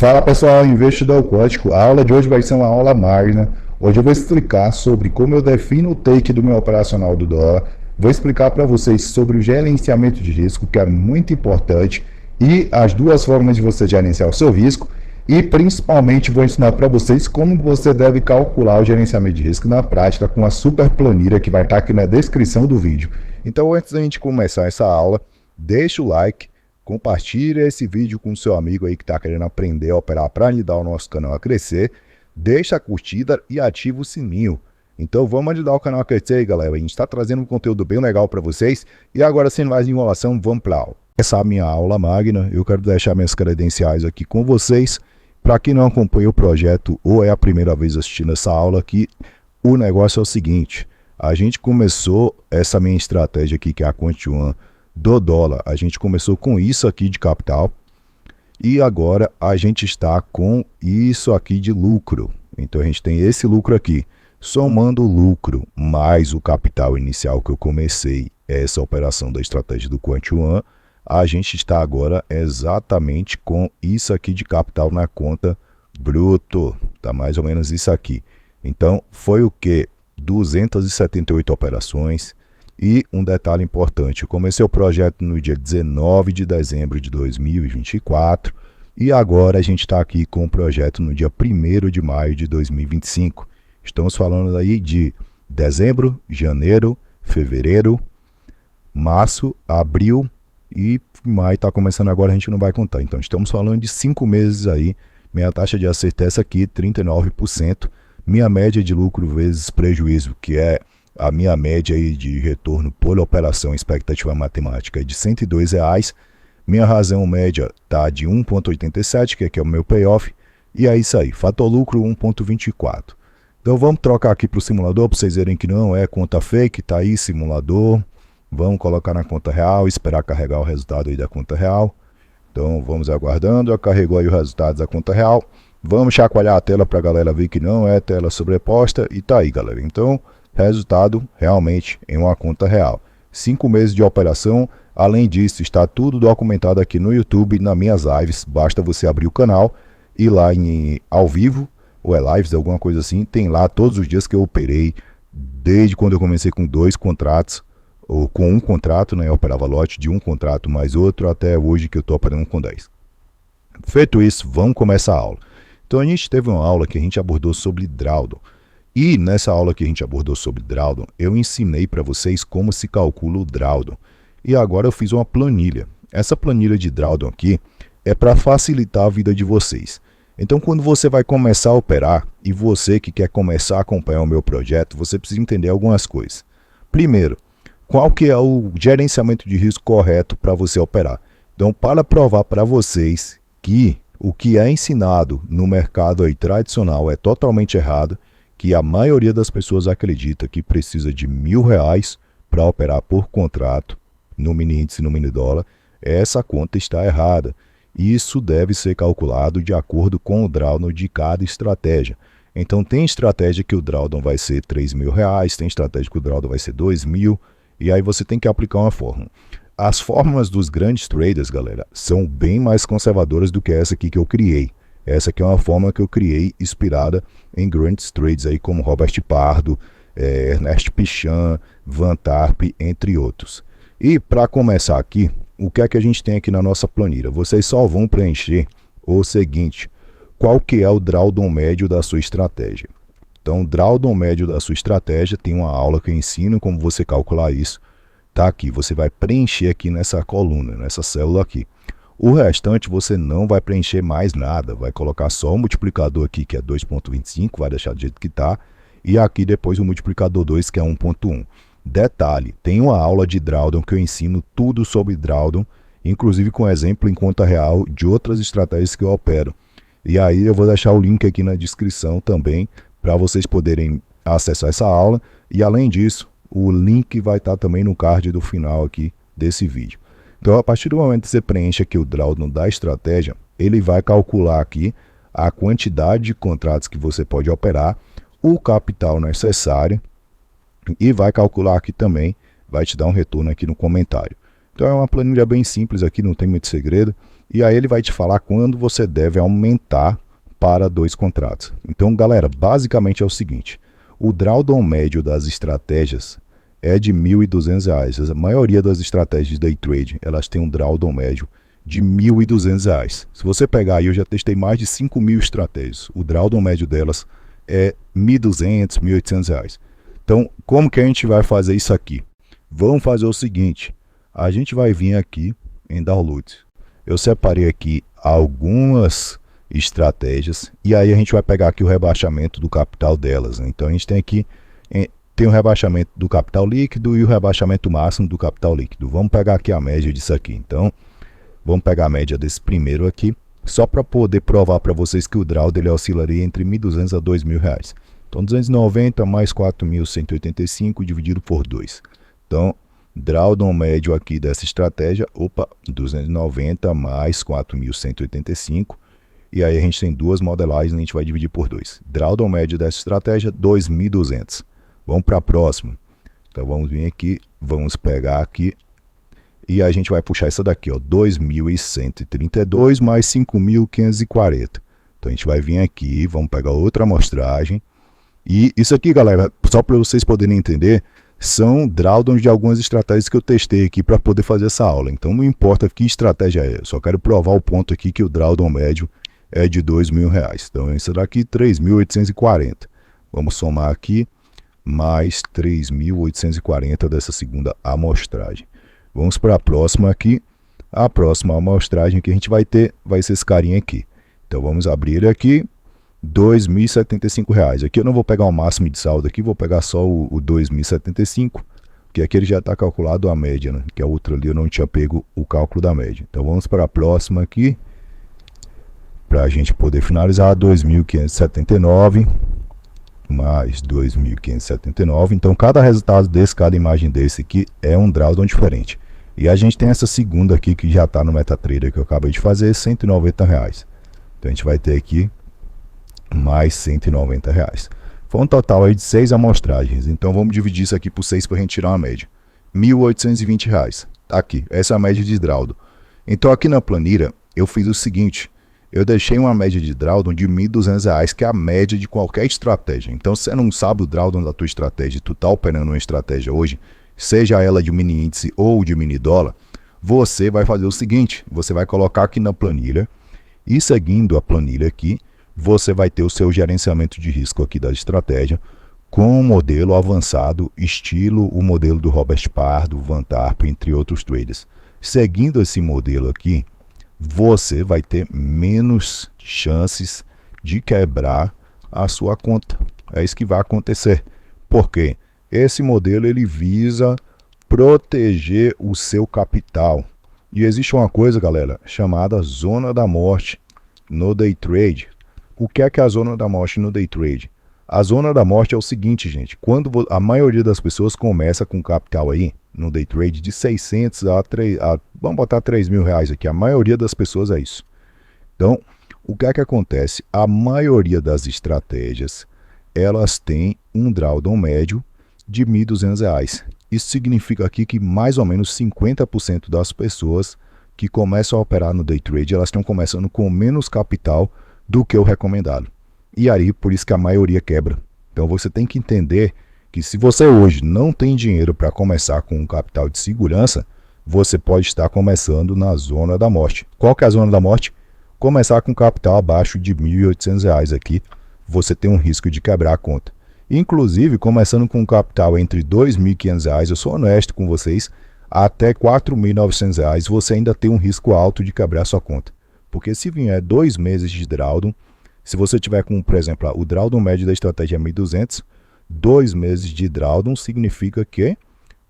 Fala pessoal, investidor quântico. A aula de hoje vai ser uma aula magna. Hoje eu vou explicar sobre como eu defino o take do meu operacional do dólar. Vou explicar para vocês sobre o gerenciamento de risco, que é muito importante, e as duas formas de você gerenciar o seu risco. E principalmente vou ensinar para vocês como você deve calcular o gerenciamento de risco na prática com a super planilha que vai estar aqui na descrição do vídeo. Então antes da gente começar essa aula, deixa o like. Compartilhe esse vídeo com seu amigo aí que está querendo aprender a operar para ajudar o nosso canal a crescer. Deixa a curtida e ativa o sininho. Então vamos ajudar o canal a crescer aí, galera. A gente está trazendo um conteúdo bem legal para vocês. E agora, sem mais enrolação, vamos para a aula. Essa é a minha aula magna. Eu quero deixar minhas credenciais aqui com vocês. Para quem não acompanha o projeto ou é a primeira vez assistindo essa aula aqui, o negócio é o seguinte. A gente começou essa minha estratégia aqui, que é a Quant One, do dólar. A gente começou com isso aqui de capital e agora a gente está com isso aqui de lucro. Então a gente tem esse lucro aqui, somando o lucro mais o capital inicial que eu comecei essa operação da estratégia do Quant One, a gente está agora exatamente com isso aqui de capital na conta bruto, tá mais ou menos isso aqui. Então foi o que? 278 operações. E um detalhe importante, eu comecei o projeto no dia 19 de dezembro de 2024 e agora a gente está aqui com o projeto no dia 1º de maio de 2025. Estamos falando aí de dezembro, janeiro, fevereiro, março, abril e maio está começando agora, a gente não vai contar. Então estamos falando de 5 meses aí, minha taxa de acerto é essa aqui, 39%, minha média de lucro vezes prejuízo, que é a minha média aí de retorno por operação expectativa matemática é de R$ 102,00. Minha razão média está de 1,87, que aqui é o meu payoff. E é isso aí, fator lucro 1,24. Então vamos trocar aqui para o simulador para vocês verem que não é conta fake, tá aí simulador. Vamos colocar na conta real, esperar carregar o resultado aí da conta real. Então vamos aguardando, carregou aí o resultado da conta real. Vamos chacoalhar a tela para a galera ver que não é tela sobreposta e tá aí, galera. Então resultado realmente em uma conta real. 5 meses de operação. Além disso, está tudo documentado aqui no YouTube, nas minhas lives. Basta você abrir o canal e lá em ao vivo, ou é lives, alguma coisa assim, tem lá todos os dias que eu operei, desde quando eu comecei com 2 contratos, ou com um contrato, né? Eu operava lote de um contrato mais outro, até hoje que eu estou operando com 10. Feito isso, vamos começar a aula. Então a gente teve uma aula que a gente abordou sobre drawdown. E nessa aula que a gente abordou sobre drawdown, eu ensinei para vocês como se calcula o drawdown. E agora eu fiz uma planilha. Essa planilha de drawdown aqui é para facilitar a vida de vocês. Então quando você vai começar a operar, e você que quer começar a acompanhar o meu projeto, você precisa entender algumas coisas. Primeiro, qual que é o gerenciamento de risco correto para você operar. Então para provar para vocês que o que é ensinado no mercado aí tradicional é totalmente errado, que a maioria das pessoas acredita que precisa de R$ 1.000 para operar por contrato no mini índice e no mini dólar, essa conta está errada. Isso deve ser calculado de acordo com o drawdown de cada estratégia. Então tem estratégia que o drawdown vai ser R$ 3.000, tem estratégia que o drawdown vai ser 2.000, e aí você tem que aplicar uma fórmula. As fórmulas dos grandes traders, galera, são bem mais conservadoras do que essa aqui que eu criei. Essa aqui é uma fórmula que eu criei inspirada em grandes trades aí como Robert Pardo, Ernest Pichan, Van Tarp, entre outros. E para começar aqui, o que é que a gente tem aqui na nossa planilha? Vocês só vão preencher o seguinte: qual que é o drawdown médio da sua estratégia? Então, o drawdown médio da sua estratégia, tem uma aula que eu ensino como você calcular isso. Tá aqui, você vai preencher aqui nessa coluna, nessa célula aqui. O restante você não vai preencher mais nada, vai colocar só o multiplicador aqui que é 2,25, vai deixar do jeito que está, e aqui depois o multiplicador 2 que é 1,1. Detalhe, tem uma aula de drawdown que eu ensino tudo sobre drawdown, inclusive com exemplo em conta real de outras estratégias que eu opero. E aí eu vou deixar o link aqui na descrição também, para vocês poderem acessar essa aula, e além disso, o link vai estar também no card do final aqui desse vídeo. Então, a partir do momento que você preenche aqui o drawdown da estratégia, ele vai calcular aqui a quantidade de contratos que você pode operar, o capital necessário e vai calcular aqui também, vai te dar um retorno aqui no comentário. Então é uma planilha bem simples aqui, não tem muito segredo. E aí ele vai te falar quando você deve aumentar para 2 contratos. Então, galera, basicamente é o seguinte: o drawdown médio das estratégias é de R$ 1.200. A maioria das estratégias de day trade, elas têm um drawdown médio de R$ 1.200. Se você pegar aí, eu já testei mais de 5.000 estratégias. O drawdown médio delas é R$ 1.200, R$ 1.800. Então, como que a gente vai fazer isso aqui? Vamos fazer o seguinte: a gente vai vir aqui em download. Eu separei aqui algumas estratégias e aí a gente vai pegar aqui o rebaixamento do capital delas, né? Então a gente tem aqui tem o rebaixamento do capital líquido e o rebaixamento máximo do capital líquido. Vamos pegar aqui a média disso aqui. Então vamos pegar a média desse primeiro aqui, só para poder provar para vocês que o draw dele oscilaria entre 1.200 a R$ 2.000. Então 290 mais 4.185 dividido por 2. Então drawdown médio aqui dessa estratégia, 290 mais 4.185. E aí a gente tem duas modelagens, a gente vai dividir por 2. Drawdown médio dessa estratégia, 2.200. Vamos para a próxima. Então vamos vir aqui, vamos pegar aqui. E a gente vai puxar essa daqui, ó, 2.132 mais 5.540. Então a gente vai vir aqui, vamos pegar outra amostragem. E isso aqui, galera, só para vocês poderem entender, são drawdowns de algumas estratégias que eu testei aqui para poder fazer essa aula. Então não importa que estratégia é, eu só quero provar o ponto aqui que o drawdown médio é de R$ 2.000. Então esse daqui 3.840. Vamos somar aqui mais 3.840 dessa segunda amostragem. Vamos para a próxima aqui. A próxima amostragem que a gente vai ter vai ser esse carinha aqui. Então vamos abrir ele aqui. R$ 2.075. Aqui eu não vou pegar o máximo de saldo aqui, vou pegar só o 2.075, porque aqui ele já está calculado a média, né? Que a outra ali eu não tinha pego o cálculo da média. Então vamos para a próxima aqui, para a gente poder finalizar. 2.579 mais 2.579. Então cada resultado desse, cada imagem desse aqui é um drawdown diferente. E a gente tem essa segunda aqui que já está no MetaTrader que eu acabei de fazer, R$ 190. Então a gente vai ter aqui mais R$ 190. Foi um total aí de 6 amostragens. Então vamos dividir isso aqui por 6 para a gente tirar uma média. R$ 1.820. Tá aqui, essa é a média de drawdown. Então aqui na planilha eu fiz o seguinte: eu deixei uma média de drawdown de R$ 1.200, que é a média de qualquer estratégia. Então se você não sabe o drawdown da tua estratégia e tu tá operando uma estratégia hoje, seja ela de mini índice ou de mini dólar, você vai fazer o seguinte: você vai colocar aqui na planilha e, seguindo a planilha aqui, você vai ter o seu gerenciamento de risco aqui da estratégia com um modelo avançado, estilo o modelo do Robert Pardo, Van Tarp, entre outros traders. Seguindo esse modelo aqui, você vai ter menos chances de quebrar a sua conta. É isso que vai acontecer. Por quê? Esse modelo ele visa proteger o seu capital. E existe uma coisa, galera, chamada zona da morte no day trade. O que é a zona da morte no day trade? A zona da morte é o seguinte, gente. Quando a maioria das pessoas começa com capital aí no day trade de 600 vamos botar R$ 3.000 aqui. A maioria das pessoas é isso. Então, o que é que acontece? A maioria das estratégias, elas têm um drawdown médio de R$ 1.200. Isso significa aqui que mais ou menos 50% das pessoas que começam a operar no day trade, elas estão começando com menos capital do que o recomendado. E aí, por isso que a maioria quebra. Então você tem que entender que se você hoje não tem dinheiro para começar com um capital de segurança, você pode estar começando na zona da morte. Qual que é a zona da morte? Começar com capital abaixo de R$ 1.800 aqui, você tem um risco de quebrar a conta. Inclusive, começando com um capital entre R$ 2.500, eu sou honesto com vocês, até R$ 4.900, você ainda tem um risco alto de quebrar sua conta. Porque se vier 2 meses de drawdown, se você tiver com, por exemplo, o drawdown médio da estratégia é 1.200, 2 meses de drawdown significa que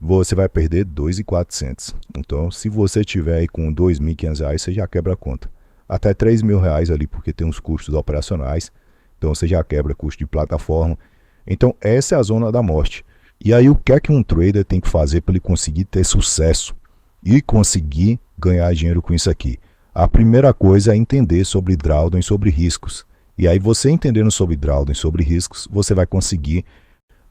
você vai perder 2.400. Então, se você tiver aí com R$ 2.500, você já quebra a conta. Até R$ 3.000 ali, porque tem os custos operacionais. Então, você já quebra custo de plataforma. Então, essa é a zona da morte. E aí, o que é que um trader tem que fazer para ele conseguir ter sucesso e conseguir ganhar dinheiro com isso aqui? A primeira coisa é entender sobre drawdown e sobre riscos. E aí você entendendo sobre drawdown e sobre riscos, você vai conseguir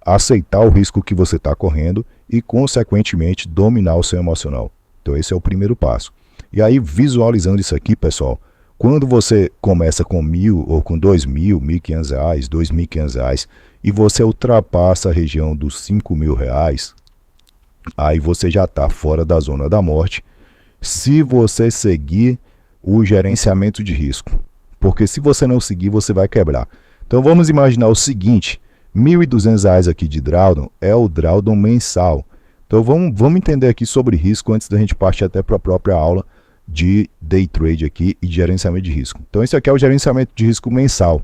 aceitar o risco que você está correndo e, consequentemente, dominar o seu emocional. Então esse é o primeiro passo. E aí, visualizando isso aqui, pessoal, quando você começa com 1.000 ou com 2.000, R$ 1.500, R$ 2.500 e você ultrapassa a região dos R$ 5.000, aí você já está fora da zona da morte se você seguir o gerenciamento de risco. Porque se você não seguir, você vai quebrar. Então vamos imaginar o seguinte, R$ 1.200 aqui de drawdown é o drawdown mensal. Então vamos entender aqui sobre risco antes da gente partir até para a própria aula de day trade aqui e de gerenciamento de risco. Então esse aqui é o gerenciamento de risco mensal.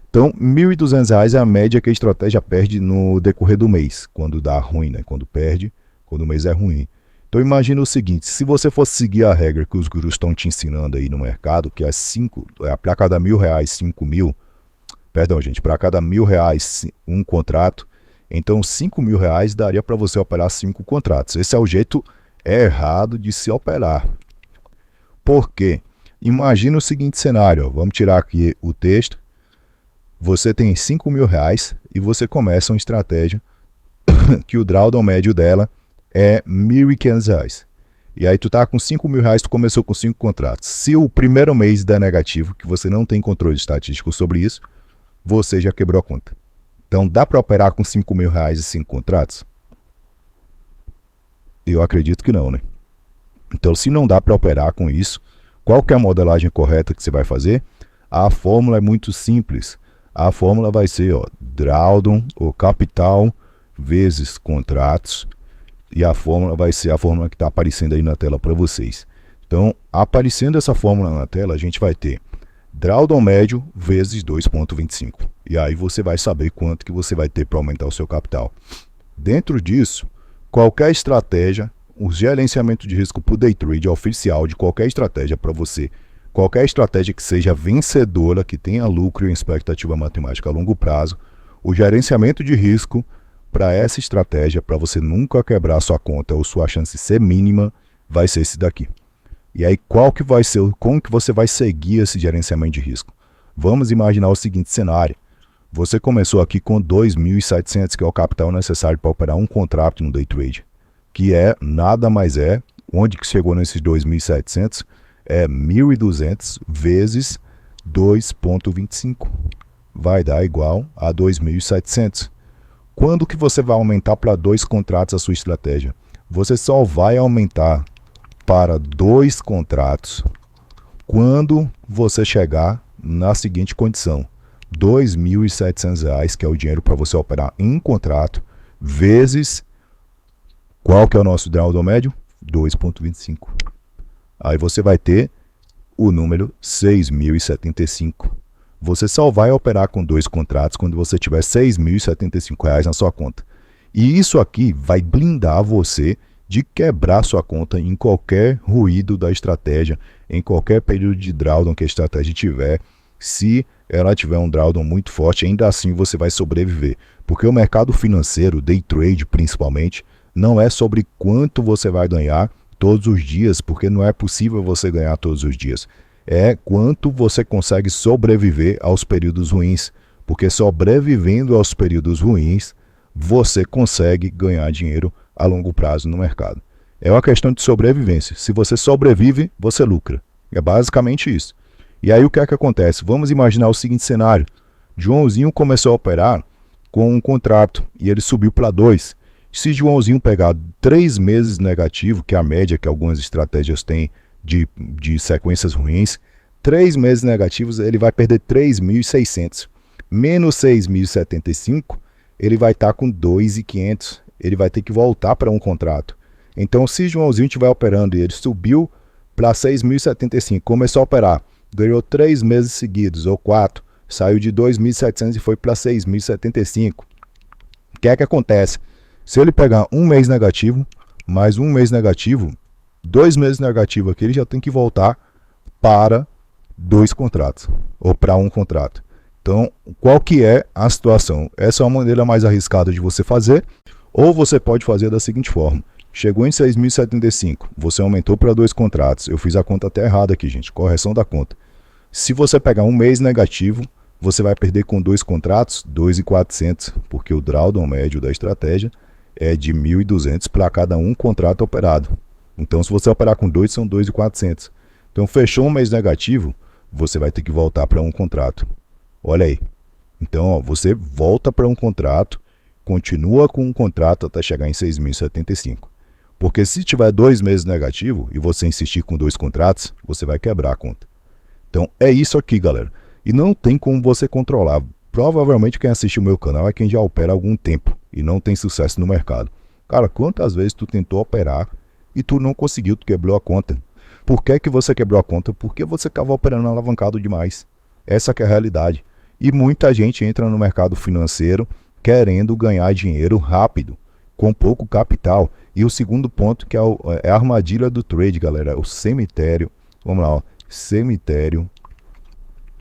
Então R$ 1.200 é a média que a estratégia perde no decorrer do mês, quando dá ruim, né? Quando perde, quando o mês é ruim. Então imagina o seguinte, se você fosse seguir a regra que os gurus estão te ensinando aí no mercado, que é para cada R$ 1.000, 5.000, perdão gente, para cada R$ 1.000 um contrato, então R$ 5.000 daria para você operar 5 contratos. Esse é o jeito errado de se operar. Por quê? Imagina o seguinte cenário, ó, vamos tirar aqui o texto, você tem R$ 5.000 e você começa uma estratégia que o drawdown médio dela é R$ 1.500. E aí tu tá com R$ 5.000, tu começou com 5 contratos. Se o primeiro mês der negativo, que você não tem controle estatístico sobre isso, você já quebrou a conta. Então dá para operar com R$ 5.000 e 5 contratos? Eu acredito que não, né? Então se não dá para operar com isso, qual que é a modelagem correta que você vai fazer? A fórmula é muito simples. A fórmula vai ser, ó, drawdown, ou capital, vezes contratos. E a fórmula vai ser a fórmula que está aparecendo aí na tela para vocês. Então, aparecendo essa fórmula na tela, a gente vai ter drawdown médio vezes 2,25. E aí você vai saber quanto que você vai ter para aumentar o seu capital. Dentro disso, qualquer estratégia, o gerenciamento de risco para o day trade é oficial de qualquer estratégia para você. Qualquer estratégia que seja vencedora, que tenha lucro e expectativa matemática a longo prazo, o gerenciamento de risco para essa estratégia, para você nunca quebrar a sua conta ou sua chance ser mínima, vai ser esse daqui. E aí qual que vai ser, como que você vai seguir esse gerenciamento de risco? Vamos imaginar o seguinte cenário. Você começou aqui com 2.700, que é o capital necessário para operar um contrato no day trade, que é nada mais é, onde que chegou nesses 2.700, é 1.200 vezes 2,25. Vai dar igual a 2.700. Quando que você vai aumentar para 2 contratos a sua estratégia? Você só vai aumentar para 2 contratos quando você chegar na seguinte condição. R$ 2.700, que é o dinheiro para você operar em um contrato, vezes, qual que é o nosso drawdown médio? 2,25. Aí você vai ter o número 6.075. Você só vai operar com 2 contratos quando você tiver R$ 6.075 na sua conta. E isso aqui vai blindar você de quebrar sua conta em qualquer ruído da estratégia, em qualquer período de drawdown que a estratégia tiver. Se ela tiver um drawdown muito forte, ainda assim você vai sobreviver. Porque o mercado financeiro, day trade principalmente, não é sobre quanto você vai ganhar todos os dias, porque não é possível você ganhar todos os dias. É quanto você consegue sobreviver aos períodos ruins, porque sobrevivendo aos períodos ruins, você consegue ganhar dinheiro a longo prazo no mercado. É uma questão de sobrevivência. Se você sobrevive, você lucra. É basicamente isso. E aí o que é que acontece? Vamos imaginar o seguinte cenário. Joãozinho começou a operar com um contrato e ele subiu para 2. Se Joãozinho pegar 3 meses negativo, que é a média que algumas estratégias têm de sequências ruins, 3 meses negativos, ele vai perder 3.600. Menos 6.075, ele vai estar com 2.500. Ele vai ter que voltar para um contrato. Então, se Joãozinho estiver operando e ele subiu para 6.075, começou a operar, ganhou 3 meses seguidos, ou 4, saiu de 2.700 e foi para 6.075. O que é que acontece? Se ele pegar um mês negativo, mais um mês negativo, 2 meses negativo aqui, ele já tem que voltar para 2 contratos, ou para um contrato. Então, qual que é a situação? Essa é uma maneira mais arriscada de você fazer, ou você pode fazer da seguinte forma. Chegou em 6.075, você aumentou para 2 contratos. Eu fiz a conta até errada aqui, gente, correção da conta. Se você pegar um mês negativo, você vai perder com 2 contratos 2.400, porque o drawdown médio da estratégia é de 1.200 para cada um contrato operado. Então, se você operar com 2, são 2.400. Então, fechou um mês negativo, você vai ter que voltar para um contrato. Olha aí. Então, ó, você volta para um contrato, continua com um contrato até chegar em 6.075. Porque se tiver 2 meses negativo e você insistir com 2 contratos, você vai quebrar a conta. Então, é isso aqui, galera. E não tem como você controlar. Provavelmente quem assiste o meu canal é quem já opera há algum tempo e não tem sucesso no mercado. Cara, quantas vezes tu tentou operar e tu não conseguiu, tu quebrou a conta? Por que você quebrou a conta? Porque você estava operando alavancado demais. Essa que é a realidade. E muita gente entra no mercado financeiro querendo ganhar dinheiro rápido, com pouco capital. E o segundo ponto que é a armadilha do trade, galera, o cemitério. Vamos lá, ó, cemitério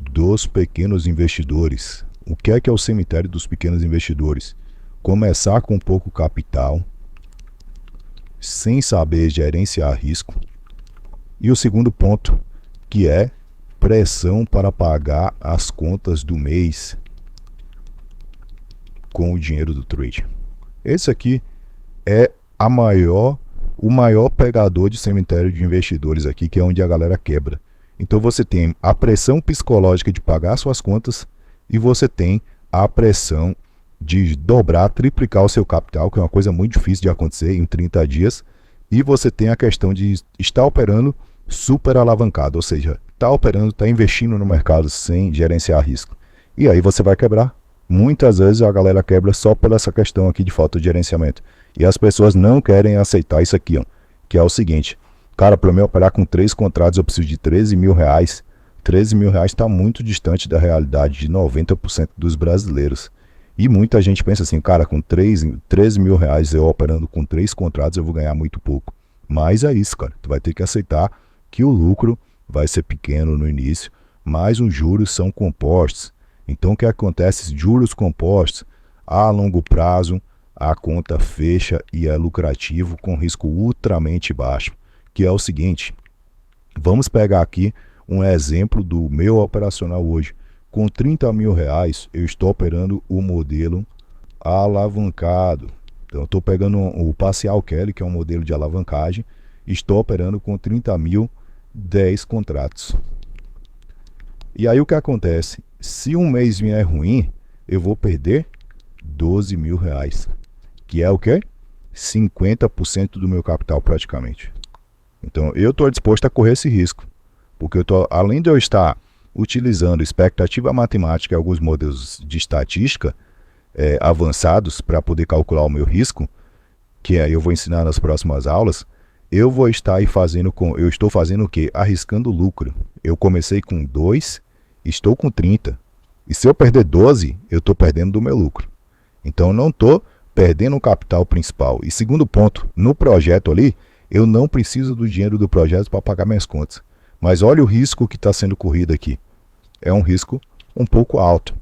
dos pequenos investidores. O que é o cemitério dos pequenos investidores? Começar com pouco capital, sem saber gerenciar risco. E o segundo ponto, que é pressão para pagar as contas do mês com o dinheiro do trade. Esse aqui é o maior pegador de cemitério de investidores aqui, que é onde a galera quebra. Então você tem a pressão psicológica de pagar suas contas e você tem a pressão de dobrar, triplicar o seu capital, que é uma coisa muito difícil de acontecer em 30 dias. E você tem a questão de estar operando super alavancado, ou seja, está operando, está investindo no mercado sem gerenciar risco. E aí você vai quebrar. Muitas vezes a galera quebra só por essa questão aqui de falta de gerenciamento. E as pessoas não querem aceitar isso aqui, ó, que é o seguinte. Cara, para eu operar com 3 contratos eu preciso de 13 mil reais. 13 mil reais está muito distante da realidade de 90% dos brasileiros. E muita gente pensa assim, cara, com 13 mil reais eu operando com 3 contratos eu vou ganhar muito pouco. Mas é isso, cara. Tu vai ter que aceitar que o lucro vai ser pequeno no início, mas os juros são compostos. Então o que acontece? Juros compostos, a longo prazo, a conta fecha e é lucrativo com risco ultramente baixo. Que é o seguinte, vamos pegar aqui um exemplo do meu operacional hoje. Com 30 mil reais eu estou operando o modelo alavancado. Então eu estou pegando o Parcial Kelly, que é um modelo de alavancagem, estou operando com 30 mil, 10 contratos. E aí o que acontece? Se um mês vier ruim, eu vou perder 12 mil reais. Que é o quê? 50% do meu capital praticamente. Então eu estou disposto a correr esse risco. Porque além de eu estar utilizando expectativa matemática e alguns modelos de estatística avançados para poder calcular o meu risco, que aí eu vou ensinar nas próximas aulas, eu vou estar aí eu estou fazendo o quê? Arriscando lucro. Eu comecei com 2, estou com 30. E se eu perder 12, eu estou perdendo do meu lucro. Então eu não estou perdendo o capital principal. E segundo ponto, no projeto ali, eu não preciso do dinheiro do projeto para pagar minhas contas. Mas olha o risco que está sendo corrido aqui. É um risco um pouco alto.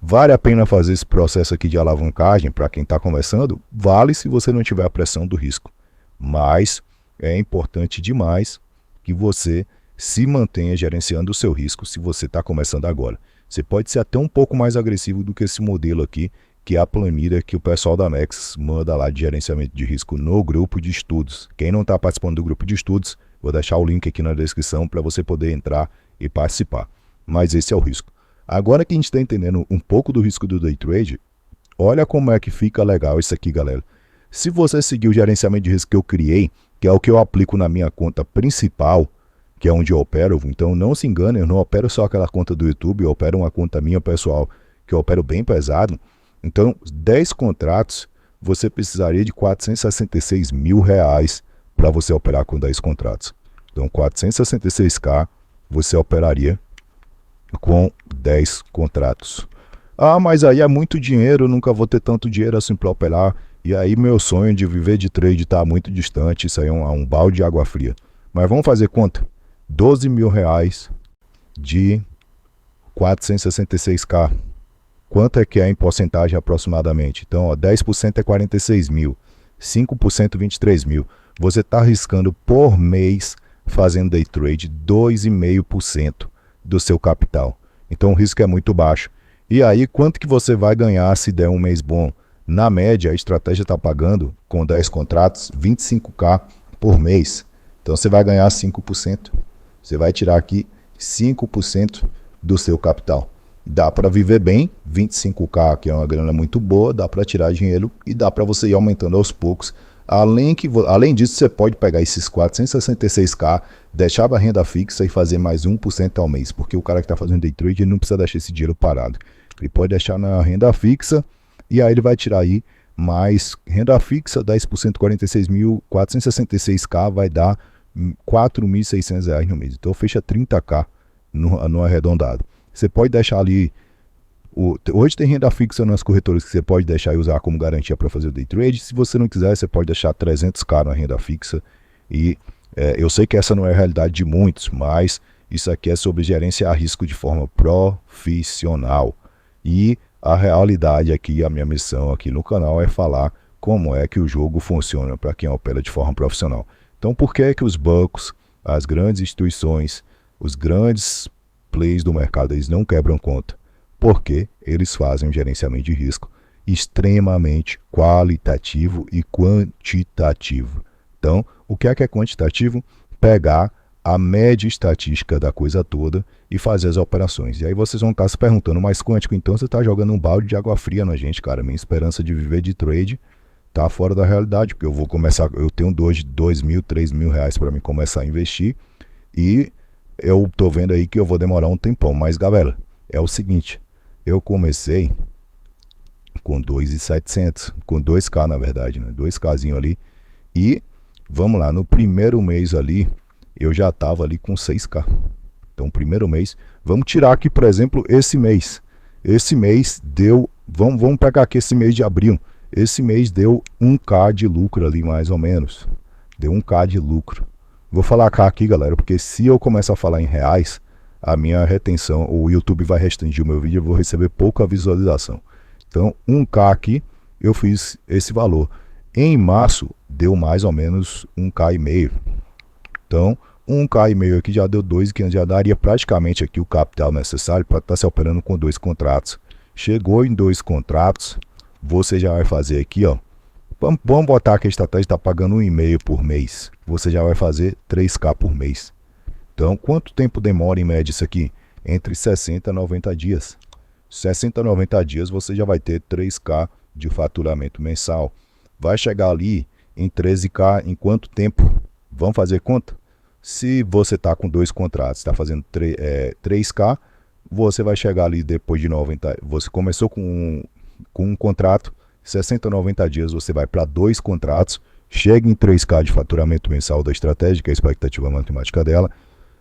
Vale a pena fazer esse processo aqui de alavancagem para quem está começando? Vale se você não tiver a pressão do risco. Mas é importante demais que você se mantenha gerenciando o seu risco se você está começando agora. Você pode ser até um pouco mais agressivo do que esse modelo aqui, que é a planilha que o pessoal da Nexus manda lá de gerenciamento de risco no grupo de estudos. Quem não está participando do grupo de estudos, vou deixar o link aqui na descrição para você poder entrar e participar. Mas esse é o risco. Agora que a gente está entendendo um pouco do risco do day trade, olha como é que fica legal isso aqui, galera. Se você seguir o gerenciamento de risco que eu criei, que é o que eu aplico na minha conta principal, que é onde eu opero, então não se engane, eu não opero só aquela conta do YouTube, eu opero uma conta minha pessoal, que eu opero bem pesado. Então, 10 contratos, você precisaria de 466 mil reais para você operar com 10 contratos. Então, 466k você operaria com 10 contratos. Ah, mas aí é muito dinheiro, eu nunca vou ter tanto dinheiro assim para operar. E aí meu sonho de viver de trade está muito distante, isso aí é um balde de água fria. Mas vamos fazer conta. 12 mil reais de 466k. Quanto é que é em porcentagem aproximadamente? Então, ó, 10% é 46 mil, 5% 23 mil. Você está arriscando por mês, fazendo day trade, 2,5% do seu capital. Então o risco é muito baixo. E aí, quanto que você vai ganhar se der um mês bom? Na média, a estratégia está pagando, com 10 contratos, 25k por mês. Então você vai ganhar 5%. Você vai tirar aqui 5% do seu capital. Dá para viver bem, 25k, que é uma grana muito boa, dá para tirar dinheiro e dá para você ir aumentando aos poucos. Além disso, você pode pegar esses 466k, deixar a renda fixa e fazer mais 1% ao mês, porque o cara que está fazendo day trade ele não precisa deixar esse dinheiro parado. Ele pode deixar na renda fixa e aí ele vai tirar aí mais renda fixa, 10%, 46.466k vai dar R$ 4.600 no mês. Então fecha 30k no arredondado. Você pode deixar ali. Hoje tem renda fixa nas corretoras que você pode deixar e usar como garantia para fazer o day trade. Se você não quiser, você pode deixar 300k na renda fixa. E eu sei que essa não é a realidade de muitos, mas isso aqui é sobre gerenciar risco de forma profissional. E a realidade aqui, a minha missão aqui no canal é falar como é que o jogo funciona para quem opera de forma profissional. Então, por que é que os bancos, as grandes instituições, os grandes players do mercado, eles não quebram conta? Porque eles fazem um gerenciamento de risco extremamente qualitativo e quantitativo. Então, o que é quantitativo? Pegar a média estatística da coisa toda e fazer as operações. E aí vocês vão estar se perguntando, mas quântico, então você está jogando um balde de água fria na gente, cara. Minha esperança de viver de trade tá fora da realidade, porque eu tenho R$2.000, R$3.000 para me começar a investir e eu tô vendo aí que eu vou demorar um tempão. Mas galera, é o seguinte, eu comecei com 2.700, com 2k na verdade, né? 2kzinho ali, e vamos lá, no primeiro mês ali eu já tava ali com 6k. Então primeiro mês, vamos tirar aqui por exemplo esse mês deu, vamos pegar aqui esse mês de abril. Esse mês deu 1k de lucro ali, mais ou menos. Deu 1k de lucro. Vou falar K aqui, galera, porque se eu começar a falar em reais, a minha retenção, o YouTube vai restringir o meu vídeo, eu vou receber pouca visualização. Então, 1k aqui, eu fiz esse valor. Em março, deu mais ou menos 1k e meio. Então, 1k e meio aqui já deu 2,500, já daria praticamente aqui o capital necessário para estar se operando com 2 contratos. Chegou em 2 contratos, você já vai fazer aqui, ó. Vamos botar que a estratégia está pagando 1,5 por mês. Você já vai fazer 3k por mês. Então, quanto tempo demora em média isso aqui? Entre 60 a 90 dias. 60 a 90 dias você já vai ter 3k de faturamento mensal. Vai chegar ali em 13k em quanto tempo? Vamos fazer conta? Se você está com 2 contratos, está fazendo 3k, você vai chegar ali depois de 90. Você começou com um contrato, 60 a 90 dias você vai para 2 contratos, chega em 3k de faturamento mensal da estratégia, que é a expectativa matemática dela,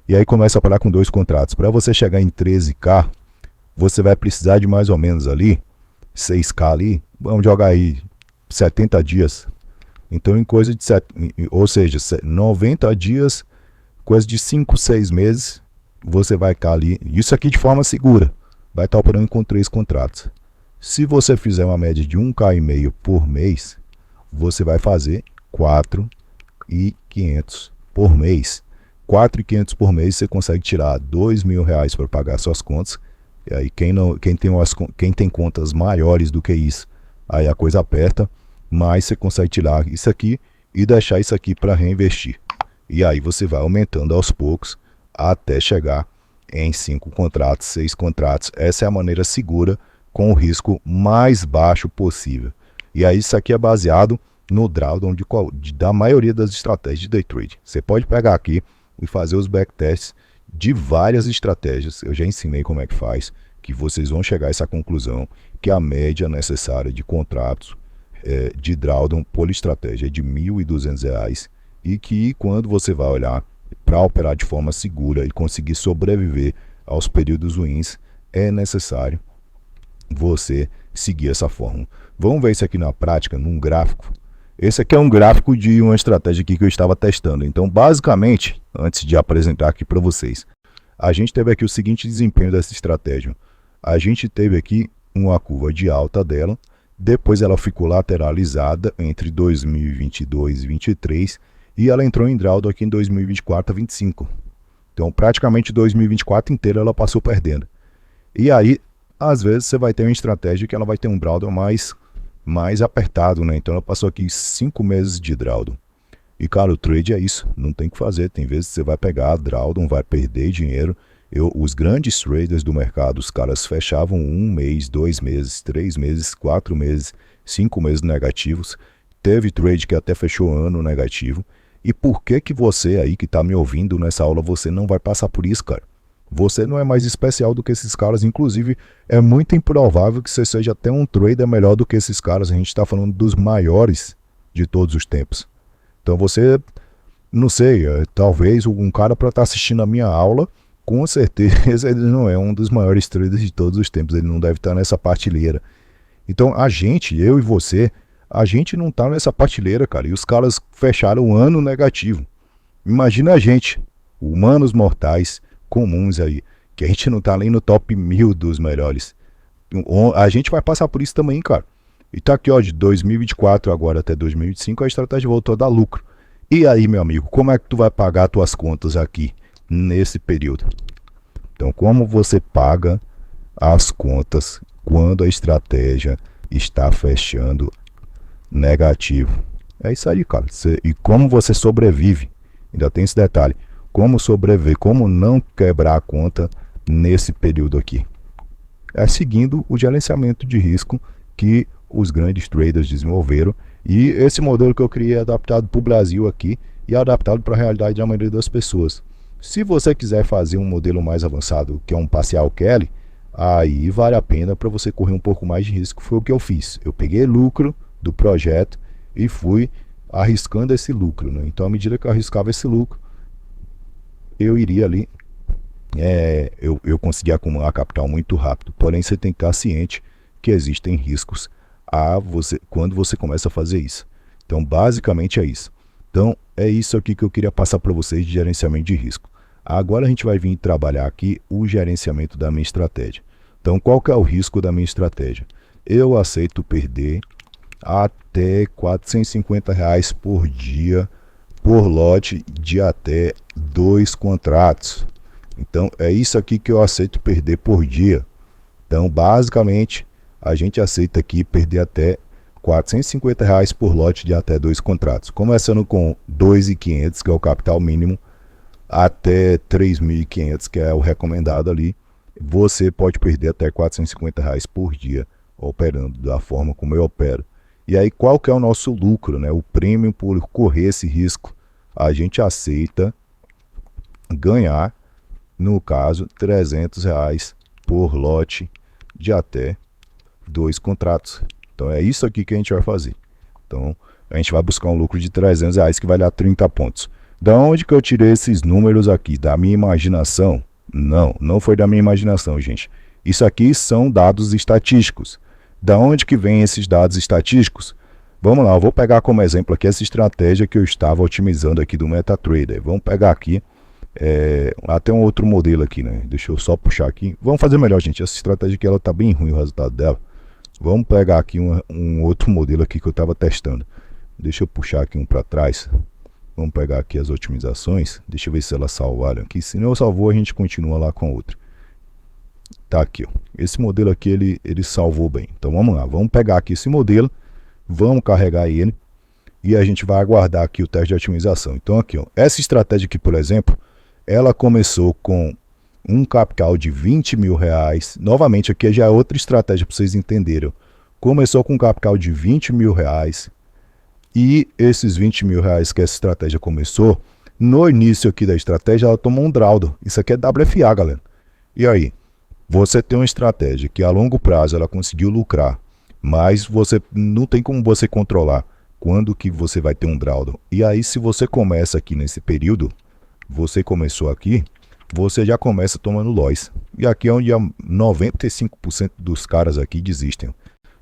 e aí começa a parar com 2 contratos. Para você chegar em 13k, você vai precisar de mais ou menos ali 6k ali, vamos jogar aí 70 dias. Então em coisa de ou seja, 90 dias, coisa de 5, 6 meses, você vai ficar ali, isso aqui de forma segura, vai estar operando com 3 contratos. Se você fizer uma média de 1k e meio por mês, você vai fazer 4.500 por mês. 4.500 por mês você consegue tirar R$2.000 para pagar suas contas. E aí quem tem contas maiores do que isso, aí a coisa aperta, mas você consegue tirar isso aqui e deixar isso aqui para reinvestir. E aí você vai aumentando aos poucos até chegar em 5 contratos, 6 contratos. Essa é a maneira segura, com o risco mais baixo possível. E aí isso aqui é baseado no drawdown da maioria das estratégias de day trade. Você pode pegar aqui e fazer os backtests de várias estratégias. Eu já ensinei como é que faz, que vocês vão chegar a essa conclusão, que a média necessária de contratos de drawdown por estratégia é de R$1.200, e que quando você vai olhar para operar de forma segura e conseguir sobreviver aos períodos ruins, é necessário você seguir essa fórmula. Vamos ver isso aqui na prática, num gráfico. Esse aqui é um gráfico de uma estratégia aqui que eu estava testando. Então, basicamente, antes de apresentar aqui para vocês, a gente teve aqui o seguinte desempenho dessa estratégia. A gente teve aqui uma curva de alta dela, depois ela ficou lateralizada entre 2022 e 2023 e ela entrou em drawdown aqui em 2024 a 25. Então, praticamente 2024 inteiro ela passou perdendo. E aí, às vezes você vai ter uma estratégia que ela vai ter um drawdown mais apertado, né? Então ela passou aqui 5 meses de drawdown. E cara, o trade é isso, não tem o que fazer. Tem vezes que você vai pegar drawdown, vai perder dinheiro. Os grandes traders do mercado, os caras fechavam 1 mês, 2 meses, 3 meses, 4 meses, 5 meses negativos. Teve trade que até fechou ano negativo. E por que que você aí que tá me ouvindo nessa aula, você não vai passar por isso, cara? Você não é mais especial do que esses caras. Inclusive, é muito improvável que você seja até um trader melhor do que esses caras. A gente tá falando dos maiores de todos os tempos. Então você, não sei, talvez um cara para estar assistindo a minha aula, com certeza ele não é um dos maiores traders de todos os tempos. Ele não deve estar nessa prateleira. Então a gente, eu e você, a gente não tá nessa prateleira, cara. E os caras fecharam o ano negativo. Imagina a gente, humanos mortais, comuns aí, que a gente não tá nem no top 1000 dos melhores. A gente vai passar por isso também, cara. E tá aqui, ó, de 2024 agora até 2025, a estratégia voltou a dar lucro. E aí, meu amigo, como é que tu vai pagar tuas contas aqui, nesse período? Então, como você paga as contas quando a estratégia está fechando negativo? É isso aí, cara. E como você sobrevive? Ainda tem esse detalhe. Como sobreviver, como não quebrar a conta nesse período aqui? É seguindo o gerenciamento de risco que os grandes traders desenvolveram. E esse modelo que eu criei é adaptado para o Brasil aqui e adaptado para a realidade da maioria das pessoas. Se você quiser fazer um modelo mais avançado, que é um parcial Kelly, aí vale a pena para você correr um pouco mais de risco. Foi o que eu fiz. Eu peguei lucro do projeto e fui arriscando esse lucro, né? Então, à medida que eu arriscava esse lucro, eu iria ali, eu conseguia acumular capital muito rápido. Porém, você tem que estar ciente que existem riscos quando você começa a fazer isso. Então, basicamente é isso. Então, é isso aqui que eu queria passar para vocês de gerenciamento de risco. Agora a gente vai vir trabalhar aqui o gerenciamento da minha estratégia. Então, qual que é o risco da minha estratégia? Eu aceito perder até R$450 por dia por lote de até 2 contratos. Então é isso aqui que eu aceito perder por dia. Então basicamente a gente aceita aqui perder até R$450 por lote de até 2 contratos. Começando com 2.500, que é o capital mínimo, até 3.500, que é o recomendado ali. Você pode perder até R$450 por dia operando da forma como eu opero. E aí qual que é o nosso lucro, né? O prêmio por correr esse risco. A gente aceita ganhar, no caso, R$300 por lote de até 2 contratos. Então é isso aqui que a gente vai fazer. Então a gente vai buscar um lucro de R$300 que vai dar 30 pontos. Da onde que eu tirei esses números aqui? Da minha imaginação? Não, não foi da minha imaginação, gente. Isso aqui são dados estatísticos. Da onde que vem esses dados estatísticos? Vamos lá, eu vou pegar como exemplo aqui essa estratégia que eu estava otimizando aqui do MetaTrader. Vamos pegar aqui até um outro modelo aqui, né? Deixa eu só puxar aqui. Vamos fazer melhor, gente. Essa estratégia aqui, ela tá bem ruim o resultado dela. Vamos pegar aqui um outro modelo aqui que eu estava testando. Deixa eu puxar aqui um para trás. Vamos pegar aqui as otimizações. Deixa eu ver se elas salvaram aqui. Se não salvou, a gente continua lá com a outra. Tá aqui, ó. Esse modelo aqui, ele salvou bem. Então vamos lá, vamos pegar aqui esse modelo, vamos carregar ele e a gente vai aguardar aqui o teste de otimização. Então aqui, ó, essa estratégia aqui, por exemplo, ela começou com um capital de R$20.000. Novamente, aqui já é outra estratégia para vocês entenderem. Começou com um capital de R$20.000 e esses R$20.000 que essa estratégia começou, no início aqui da estratégia, ela tomou um drawdown. Isso aqui é WFA, galera. E aí? Você tem uma estratégia que a longo prazo ela conseguiu lucrar, mas você não tem como você controlar quando que você vai ter um drawdown. E aí se você começa aqui nesse período, você começou aqui, você já começa tomando loss. E aqui é onde 95% dos caras aqui desistem.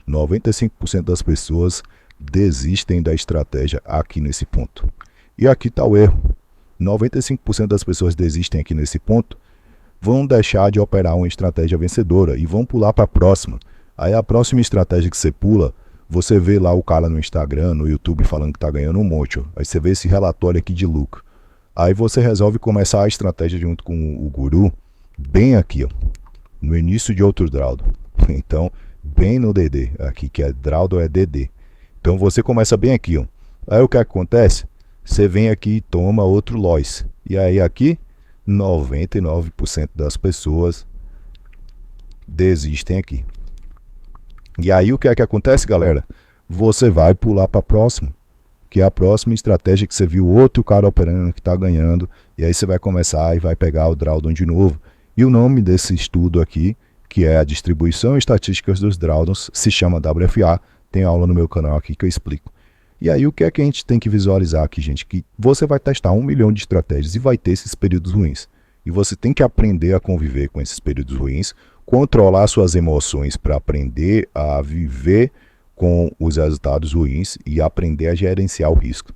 95% das pessoas desistem da estratégia aqui nesse ponto. E aqui está o erro. 95% das pessoas desistem aqui nesse ponto, vão deixar de operar uma estratégia vencedora e vão pular para a próxima. Aí a próxima estratégia que você pula, você vê lá o cara no Instagram, no YouTube falando que está ganhando um monte. Ó. Aí você vê esse relatório aqui de lucro. Aí você resolve começar a estratégia junto com o guru, bem aqui, ó, no início de outro drawdown. Então, bem no DD, aqui que é drawdown é DD. Então você começa bem aqui, ó. Aí o que acontece? você vem aqui e toma outro loss. E aí aqui, 99% das pessoas desistem aqui. E aí o que é que acontece, galera? Você vai pular para a próxima, que é a próxima estratégia que você viu outro cara operando que está ganhando, e aí você vai começar e vai pegar o drawdown de novo. E o nome desse estudo aqui, que é a distribuição estatística dos drawdowns, se chama WFA, tem aula no meu canal aqui que eu explico. E aí o que é que a gente tem que visualizar aqui, gente? Que você vai testar 1 milhão de estratégias e vai ter esses períodos ruins. E você tem que aprender a conviver com esses períodos ruins, controlar suas emoções para aprender a viver com os resultados ruins e aprender a gerenciar o risco.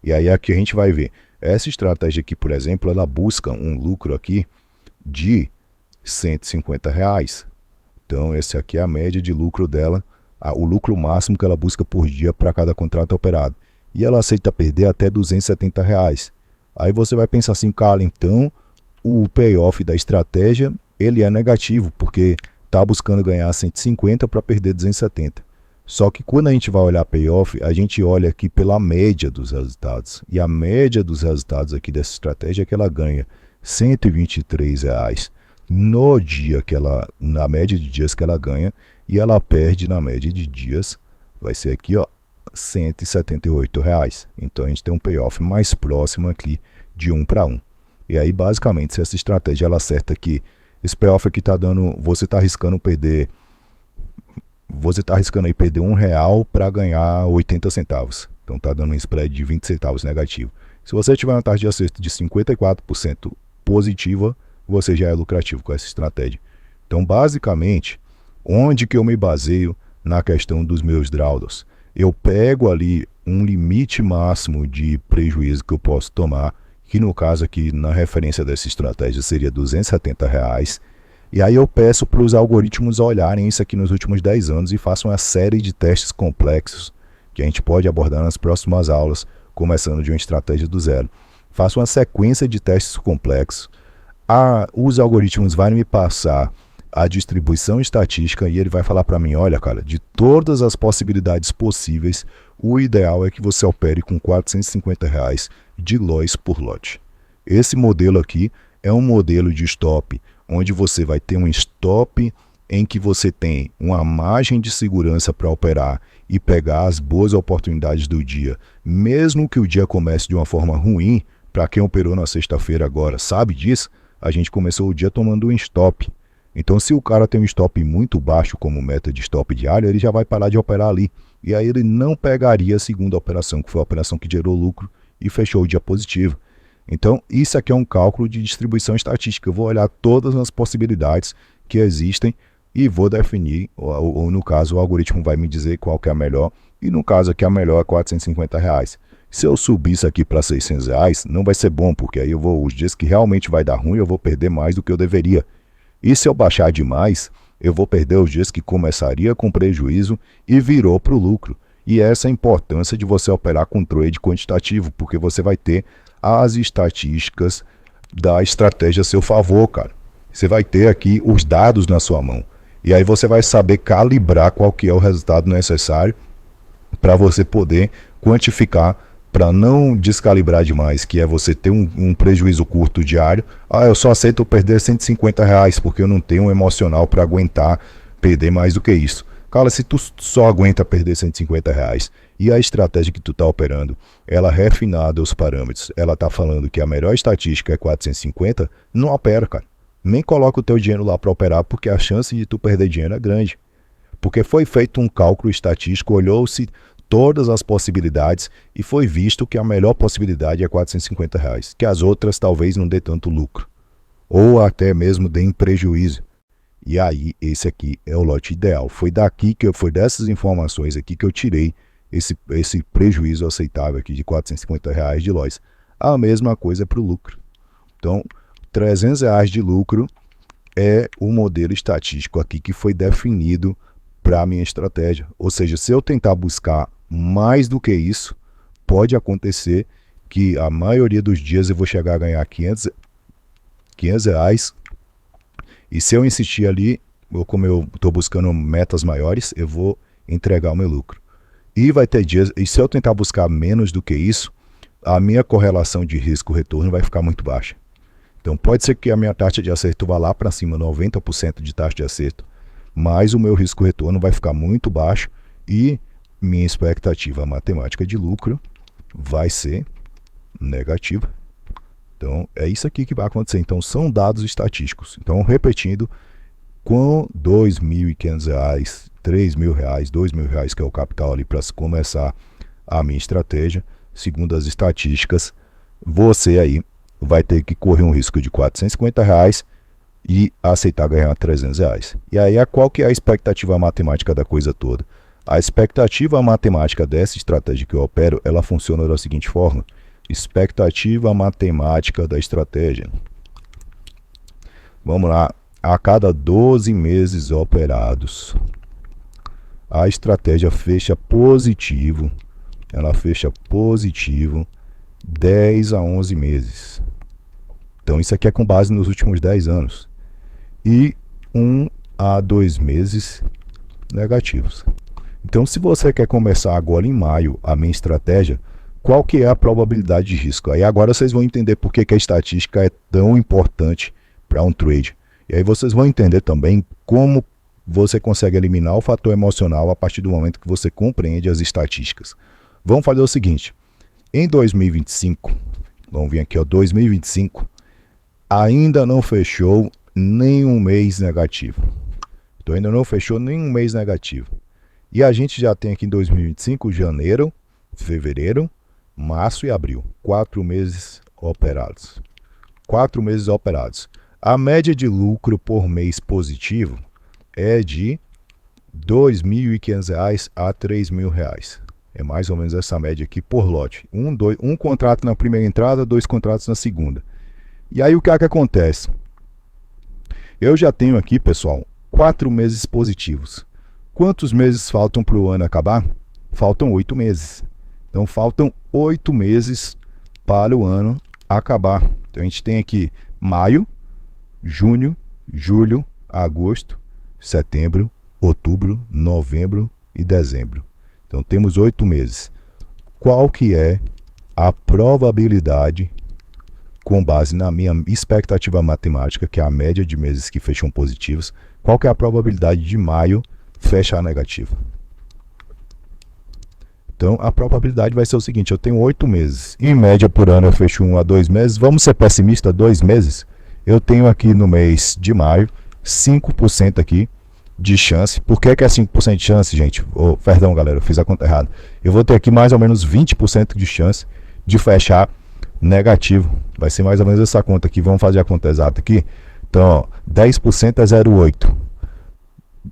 E aí aqui a gente vai ver. Essa estratégia aqui, por exemplo, ela busca um lucro aqui de R$150. Então esse aqui é a média de lucro dela, o lucro máximo que ela busca por dia para cada contrato operado. E ela aceita perder até R$270. Aí você vai pensar assim, cara, então o payoff da estratégia ele é negativo, porque está buscando ganhar 150 para perder 270. Só que quando a gente vai olhar payoff, a gente olha aqui pela média dos resultados. E a média dos resultados aqui dessa estratégia é que ela ganha R$123 no dia que ela, na média de dias que ela ganha, e ela perde na média de dias, vai ser aqui, ó, R$178. Então a gente tem um payoff mais próximo aqui de 1 para 1. E aí basicamente se essa estratégia ela acerta aqui, esse payoff aqui tá dando, você tá arriscando aí perder R$1 para ganhar 80 centavos. Então tá dando um spread de 20 centavos negativo. Se você tiver uma taxa de acerto de 54% positiva, você já é lucrativo com essa estratégia. Então basicamente, onde que eu me baseio na questão dos meus drawdowns? Eu pego ali um limite máximo de prejuízo que eu posso tomar, que no caso aqui, na referência dessa estratégia, seria R$270. E aí eu peço para os algoritmos olharem isso aqui nos últimos 10 anos e façam uma série de testes complexos, que a gente pode abordar nas próximas aulas, começando de uma estratégia do zero. Faço uma sequência de testes complexos. Os algoritmos vão me passar a distribuição estatística e ele vai falar para mim, olha cara, de todas as possibilidades possíveis, o ideal é que você opere com R$450 de loss por lote. Esse modelo aqui é um modelo de stop, onde você vai ter um stop em que você tem uma margem de segurança para operar e pegar as boas oportunidades do dia, mesmo que o dia comece de uma forma ruim. Para quem operou na sexta-feira agora sabe disso, a gente começou o dia tomando um stop. Então se o cara tem um stop muito baixo como meta de stop diário, ele já vai parar de operar ali. E aí ele não pegaria a segunda operação, que foi a operação que gerou lucro e fechou o dia positivo. Então isso aqui é um cálculo de distribuição estatística. Eu vou olhar todas as possibilidades que existem e vou definir, ou no caso o algoritmo vai me dizer qual que é a melhor. E no caso aqui a melhor é R$450. Se eu subir isso aqui para R$600, não vai ser bom, porque aí os dias que realmente vai dar ruim, eu vou perder mais do que eu deveria. E se eu baixar demais, eu vou perder os dias que começaria com prejuízo e virou para o lucro. E essa é a importância de você operar com trade quantitativo, porque você vai ter as estatísticas da estratégia a seu favor, cara. Você vai ter aqui os dados na sua mão. E aí você vai saber calibrar qual que é o resultado necessário para você poder quantificar, para não descalibrar demais, que é você ter um prejuízo curto diário. Eu só aceito perder R$150 porque eu não tenho um emocional para aguentar perder mais do que isso. Cara, se tu só aguenta perder R$150 e a estratégia que tu tá operando, ela refinada os parâmetros, ela tá falando que a melhor estatística é 450, não opera, cara. Nem coloca o teu dinheiro lá para operar, porque a chance de tu perder dinheiro é grande. Porque foi feito um cálculo estatístico, olhou-se todas as possibilidades e foi visto que a melhor possibilidade é R$450, que as outras talvez não dê tanto lucro, ou até mesmo dê prejuízo. E aí esse aqui é o lote ideal. Foi dessas informações aqui que eu tirei esse prejuízo aceitável aqui de R$450 de loss. A mesma coisa para o lucro. Então R$300 de lucro é o modelo estatístico aqui que foi definido para a minha estratégia. Ou seja, se eu tentar buscar mais do que isso, pode acontecer que a maioria dos dias eu vou chegar a ganhar R$500. E se eu insistir ali, como eu estou buscando metas maiores, eu vou entregar o meu lucro. E vai ter dias, e se eu tentar buscar menos do que isso, a minha correlação de risco-retorno vai ficar muito baixa. Então pode ser que a minha taxa de acerto vá lá para cima, 90% de taxa de acerto, mas o meu risco-retorno vai ficar muito baixo e minha expectativa matemática de lucro vai ser negativa. Então é isso aqui que vai acontecer. Então são dados estatísticos. Então repetindo, com R$2.500, R$3.000, R$2.000, que é o capital ali para começar a minha estratégia, segundo as estatísticas, você aí vai ter que correr um risco de R$450 e aceitar ganhar R$300. E aí, qual que é a expectativa matemática da coisa toda? A expectativa matemática dessa estratégia que eu opero, ela funciona da seguinte forma. Expectativa matemática da estratégia. Vamos lá. A cada 12 meses operados, a estratégia fecha positivo. Ela fecha positivo 10 a 11 meses. Então isso aqui é com base nos últimos 10 anos. E 1 a 2 meses negativos. Então se você quer começar agora em maio a minha estratégia, qual que é a probabilidade de risco? Aí agora vocês vão entender por que a estatística é tão importante para um trade. E aí vocês vão entender também como você consegue eliminar o fator emocional a partir do momento que você compreende as estatísticas. Vamos fazer o seguinte, em 2025, vamos vir aqui, ó, 2025, ainda não fechou nenhum mês negativo. Então ainda não fechou nenhum mês negativo. E a gente já tem aqui em 2025, janeiro, fevereiro, março e abril. 4 meses operados. 4 meses operados. A média de lucro por mês positivo é de R$2.500 a R$3.000. É mais ou menos essa média aqui por lote. Um contrato na primeira entrada, 2 contratos na segunda. E aí o que é que acontece? Eu já tenho aqui, pessoal, 4 meses positivos. Quantos meses faltam para o ano acabar? Faltam 8 meses. Então faltam 8 meses para o ano acabar. Então a gente tem aqui maio, junho, julho, agosto, setembro, outubro, novembro e dezembro. Então temos 8 meses. Qual que é a probabilidade, com base na minha expectativa matemática, que é a média de meses que fecham positivos, qual que é a probabilidade de maio fechar negativo? Então a probabilidade vai ser o seguinte, eu tenho 8 meses. Em média por ano eu fecho 1 a 2 meses. Vamos ser pessimistas, 2 meses. Eu tenho aqui no mês de maio 5% aqui de chance. Por que é 5% de chance, gente? Perdão, galera, eu fiz a conta errada. Eu vou ter aqui mais ou menos 20% de chance de fechar negativo. Vai ser mais ou menos essa conta aqui. Vamos fazer a conta exata aqui. Então, ó, 10% é 0,8.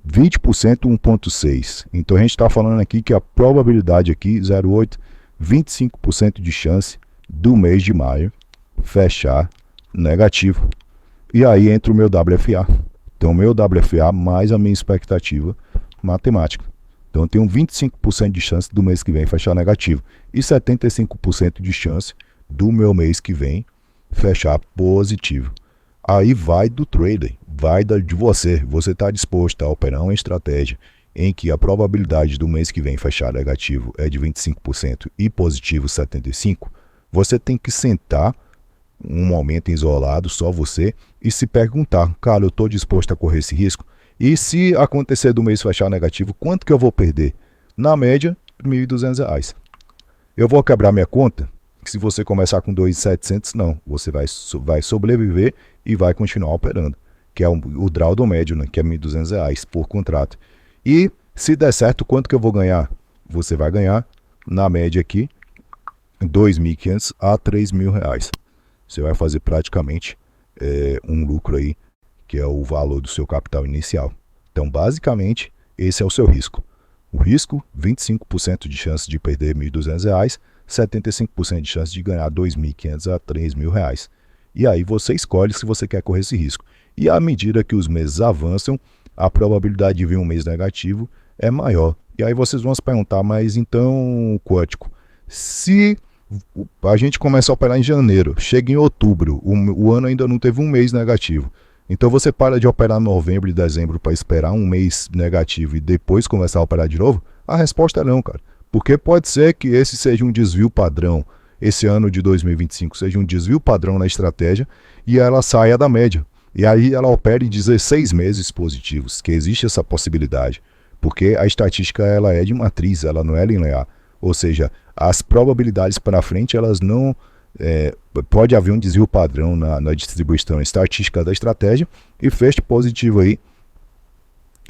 20% 1,6. Então a gente está falando aqui que a probabilidade aqui, 0,8, 25% de chance do mês de maio fechar negativo. E aí entra o meu WFA. Então o meu WFA mais a minha expectativa matemática. Então eu tenho 25% de chance do mês que vem fechar negativo. E 75% de chance do meu mês que vem fechar positivo. Aí vai do trader, vai de você. Você está disposto a operar uma estratégia em que a probabilidade do mês que vem fechar negativo é de 25% e positivo 75%. Você tem que sentar um momento isolado, só você, e se perguntar, cara, eu estou disposto a correr esse risco? E se acontecer do mês fechar negativo, quanto que eu vou perder? Na média, R$1.200. Eu vou quebrar minha conta? Se você começar com 2.700, não. Você vai sobreviver e vai continuar operando, que é o draw do médio, né, que é R$1.200 por contrato. E se der certo, quanto que eu vou ganhar? Você vai ganhar, na média aqui, R$2.500 a R$3.000. Você vai fazer praticamente um lucro aí, que é o valor do seu capital inicial. Então, basicamente, esse é o seu risco. O risco, 25% de chance de perder R$1.200, 75% de chance de ganhar R$2.500 a R$3.000. E aí você escolhe se você quer correr esse risco. E à medida que os meses avançam, a probabilidade de vir um mês negativo é maior. E aí vocês vão se perguntar, mas então, Quântico, se a gente começa a operar em janeiro, chega em outubro, o ano ainda não teve um mês negativo. Então você para de operar em novembro e dezembro para esperar um mês negativo e depois começar a operar de novo? A resposta é não, cara. Porque pode ser que esse seja um desvio padrão esse ano de 2025 seja um desvio padrão na estratégia e ela saia da média. E aí ela opera em 16 meses positivos, que existe essa possibilidade, porque a estatística ela é de matriz, ela não é linear. Ou seja, as probabilidades para frente, elas não... pode haver um desvio padrão na distribuição estatística da estratégia e feche positivo aí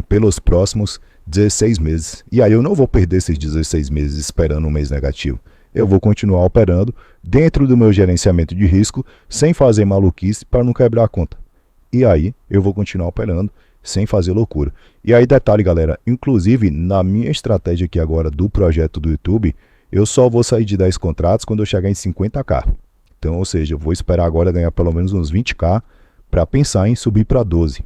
pelos próximos 16 meses. E aí eu não vou perder esses 16 meses esperando um mês negativo. Eu vou continuar operando dentro do meu gerenciamento de risco, sem fazer maluquice para não quebrar a conta. E aí eu vou continuar operando sem fazer loucura. E aí detalhe, galera, inclusive na minha estratégia aqui agora do projeto do YouTube, eu só vou sair de 10 contratos quando eu chegar em 50k. Então, ou seja, eu vou esperar agora ganhar pelo menos uns 20k para pensar em subir para 12.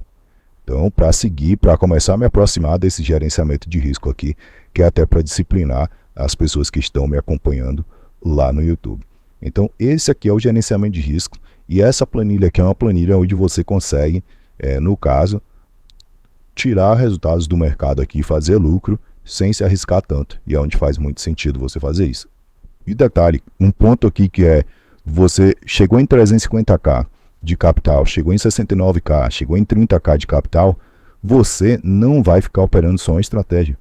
Então, para seguir, para começar a me aproximar desse gerenciamento de risco aqui, que é até para disciplinar as pessoas que estão me acompanhando lá no YouTube. Então, esse aqui é o gerenciamento de risco. E essa planilha aqui é uma planilha onde você consegue, no caso, tirar resultados do mercado aqui e fazer lucro sem se arriscar tanto. E é onde faz muito sentido você fazer isso. E detalhe, um ponto aqui que é, você chegou em 350k de capital, chegou em 69k, chegou em 30k de capital, você não vai ficar operando só uma estratégia.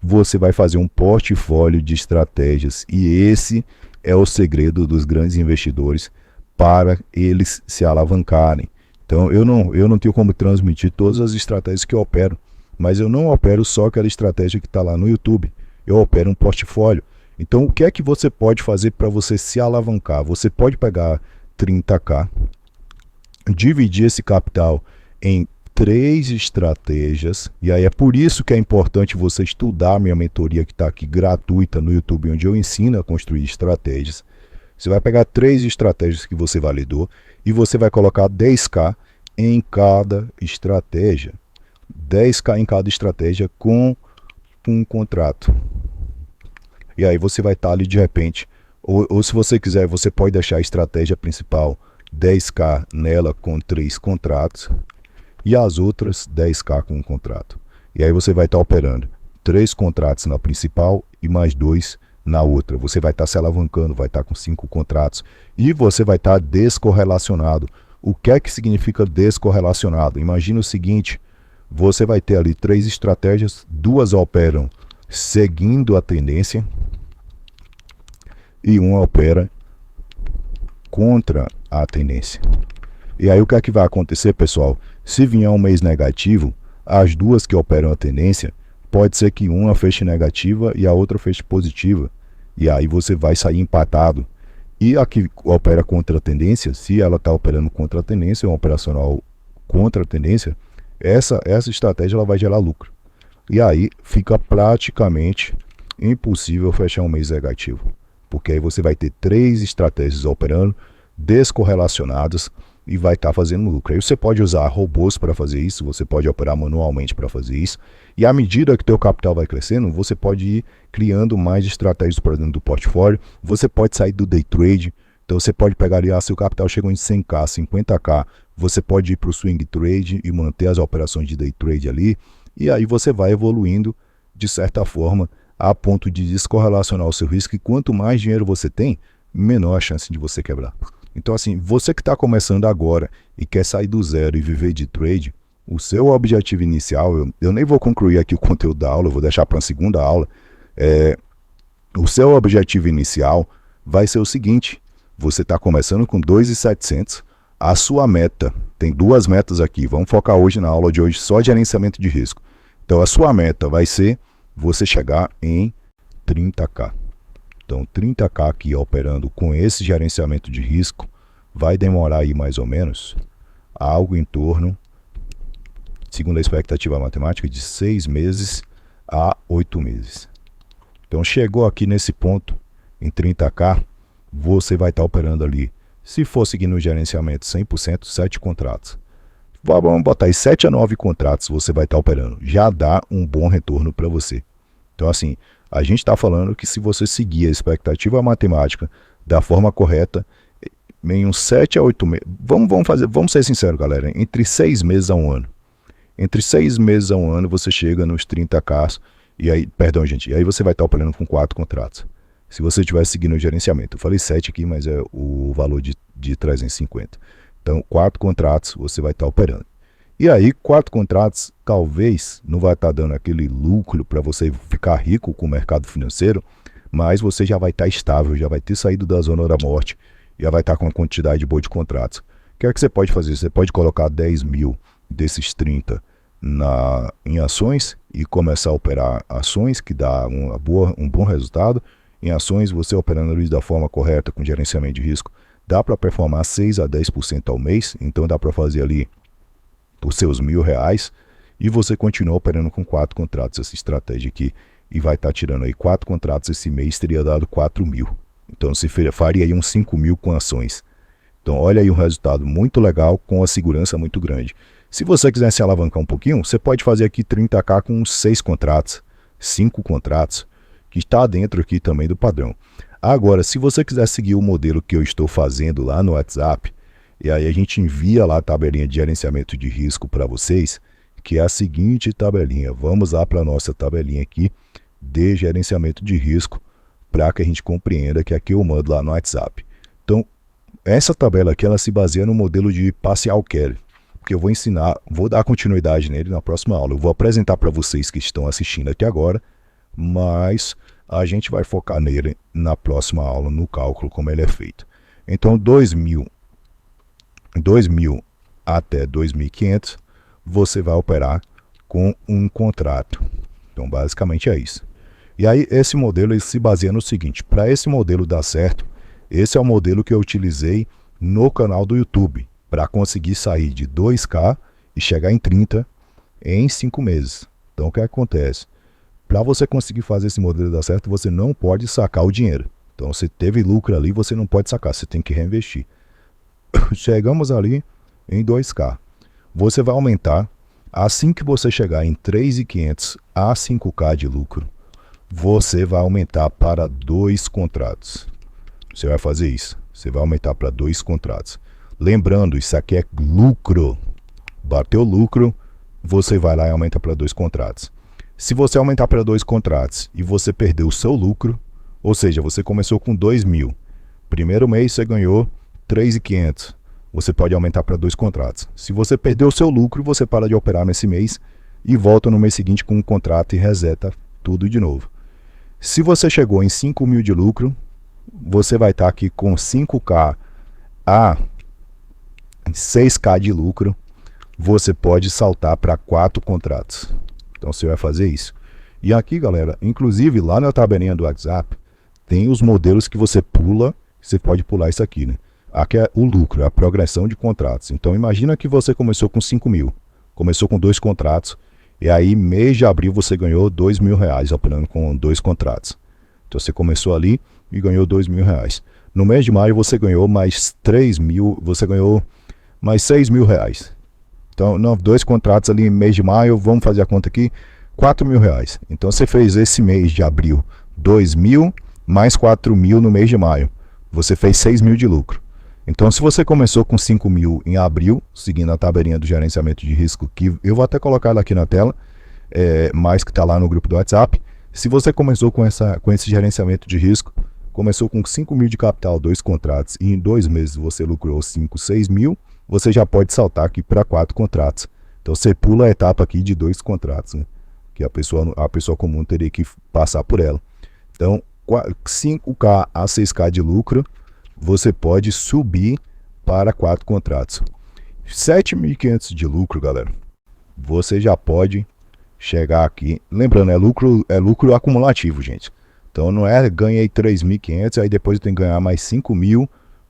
Você vai fazer um portfólio de estratégias. E esse é o segredo dos grandes investidores para eles se alavancarem. Então eu não tenho como transmitir todas as estratégias que eu opero, mas eu não opero só aquela estratégia que está lá no YouTube, eu opero um portfólio. Então o que é que você pode fazer para você se alavancar? Você pode pegar 30k, dividir esse capital em 3 estratégias, e aí é por isso que é importante você estudar a minha mentoria que está aqui gratuita no YouTube, onde eu ensino a construir estratégias. Você vai pegar 3 estratégias que você validou e você vai colocar 10k em cada estratégia. 10k em cada estratégia com um contrato. E aí você vai estar ali de repente, ou se você quiser, você pode deixar a estratégia principal 10k nela com 3 contratos e as outras 10k com um contrato. E aí você vai estar operando 3 contratos na principal e mais 2 na outra. Você vai estar se alavancando, vai estar com 5 contratos e você vai estar descorrelacionado. O que é que significa descorrelacionado? Imagina o seguinte, você vai ter ali 3 estratégias, 2 operam seguindo a tendência e uma opera contra a tendência. E aí o que é que vai acontecer, pessoal? Se vier um mês negativo, as 2 que operam a tendência, pode ser que uma feche negativa e a outra feche positiva. E aí você vai sair empatado. E a que opera contra a tendência, se ela está operando contra a tendência, é um operacional contra a tendência, essa estratégia ela vai gerar lucro. E aí fica praticamente impossível fechar um mês negativo. Porque aí você vai ter 3 estratégias operando, descorrelacionadas, e vai estar fazendo lucro. Aí você pode usar robôs para fazer isso, você pode operar manualmente para fazer isso, e à medida que o teu capital vai crescendo, você pode ir criando mais estratégias para dentro do portfólio, você pode sair do day trade, então você pode pegar ali, seu capital chegou em 100k, 50k, você pode ir para o swing trade e manter as operações de day trade ali, e aí você vai evoluindo de certa forma a ponto de descorrelacionar o seu risco, e quanto mais dinheiro você tem, menor a chance de você quebrar. Então assim, você que está começando agora e quer sair do zero e viver de trade, o seu objetivo inicial, eu nem vou concluir aqui o conteúdo da aula, eu vou deixar para uma segunda aula, o seu objetivo inicial vai ser o seguinte, você está começando com 2.700, a sua meta, tem 2 metas aqui, vamos focar hoje na aula de hoje só gerenciamento de risco. Então a sua meta vai ser você chegar em 30k. Então 30k aqui operando com esse gerenciamento de risco vai demorar aí mais ou menos algo em torno, segundo a expectativa matemática, de 6 meses a 8 meses. Então chegou aqui nesse ponto, em 30k, você vai estar operando ali, se for seguindo o gerenciamento 100%, 7 contratos. Vamos botar aí 7 a 9 contratos você vai estar operando. Já dá um bom retorno para você. Então assim, a gente está falando que se você seguir a expectativa matemática da forma correta, em uns 7 a 8 meses, vamos ser sinceros, galera, entre 6 meses a 1 ano. Entre 6 meses a 1 ano você chega nos 30k, e aí, perdão gente, e aí você vai estar operando com 4 contratos. Se você estiver seguindo o gerenciamento. Eu falei 7 aqui, mas é o valor de 350. Então, 4 contratos você vai estar operando. E aí, 4 contratos, talvez não vai estar dando aquele lucro para você ficar rico com o mercado financeiro, mas você já vai estar estável, já vai ter saído da zona da morte, já vai estar com uma quantidade boa de contratos. O que é que você pode fazer? Você pode colocar 10 mil desses 30 em ações e começar a operar ações, que dá um bom resultado. Em ações, você operando isso da forma correta, com gerenciamento de risco, dá para performar 6 a 10% ao mês, então dá para fazer ali os seus R$1.000 e você continua operando com 4 contratos, essa estratégia aqui, e vai estar tirando aí 4 contratos esse mês, teria dado 4 mil. Então você faria aí uns 5 mil com ações. Então olha aí um resultado muito legal, com a segurança muito grande. Se você quiser se alavancar um pouquinho, você pode fazer aqui 30k com 6 contratos, 5 contratos, que está dentro aqui também do padrão. Agora, se você quiser seguir o modelo que eu estou fazendo lá no WhatsApp, e aí a gente envia lá a tabelinha de gerenciamento de risco para vocês, que é a seguinte tabelinha. Vamos lá para a nossa tabelinha aqui de gerenciamento de risco, para que a gente compreenda que aqui eu mando lá no WhatsApp. Então, essa tabela aqui, ela se baseia no modelo de Partial Carry, que eu vou ensinar, vou dar continuidade nele na próxima aula. Eu vou apresentar para vocês que estão assistindo aqui agora, mas a gente vai focar nele na próxima aula, no cálculo, como ele é feito. Então, 2.000 até 2.500, você vai operar com um contrato. Então, basicamente é isso. E aí, esse modelo ele se baseia no seguinte: para esse modelo dar certo, esse é o modelo que eu utilizei no canal do YouTube, para conseguir sair de 2K e chegar em 30 em 5 meses. Então, o que acontece? Para você conseguir fazer esse modelo dar certo, você não pode sacar o dinheiro. Então, você teve lucro ali, você não pode sacar, você tem que reinvestir. Chegamos ali em 2K. Você vai aumentar, assim que você chegar em 3.500 a 5K de lucro, você vai aumentar para 2 contratos. Você vai fazer isso. Você vai aumentar para 2 contratos. Lembrando, isso aqui é lucro. Bateu lucro, você vai lá e aumenta para 2 contratos. Se você aumentar para 2 contratos e você perder o seu lucro, ou seja, você começou com 2.000. Primeiro mês você ganhou 3.500. Você pode aumentar para 2 contratos. Se você perdeu o seu lucro, você para de operar nesse mês e volta no mês seguinte com um contrato e reseta tudo de novo. Se você chegou em 5 mil de lucro, você vai estar aqui com 5K a 6K de lucro. Você pode saltar para 4 contratos. Então você vai fazer isso. E aqui, galera, inclusive lá na tabelinha do WhatsApp, tem os modelos que você pula. Você pode pular isso aqui, né? Aqui é o lucro, é a progressão de contratos. Então imagina que você começou com 5 mil. Começou com 2 contratos. E aí, mês de abril, você ganhou R$2.000 operando com 2 contratos. Então você começou ali e ganhou R$2.000. No mês de maio, você ganhou mais 3 mil, você ganhou mais R$6.000. Então, não, 2 contratos ali em mês de maio, vamos fazer a conta aqui, R$4.000. Então você fez esse mês de abril 2.000 mais 4.000 no mês de maio. Você fez 6.000 de lucro. Então, se você começou com 5.000 em abril, seguindo a tabelinha do gerenciamento de risco, que eu vou até colocar ela aqui na tela, mas que está lá no grupo do WhatsApp. Se você começou com esse gerenciamento de risco, começou com 5.000 de capital, 2 contratos, e em 2 meses você lucrou 5, 6.000, você já pode saltar aqui para 4 contratos. Então, você pula a etapa aqui de 2 contratos, né? Que a pessoa comum teria que passar por ela. Então, 5K a 6K de lucro, você pode subir para 4 contratos. 7.500 de lucro, galera, você já pode chegar aqui. Lembrando, é lucro acumulativo, gente. Então não é ganhei 3.500, aí depois eu tenho que ganhar mais 5.000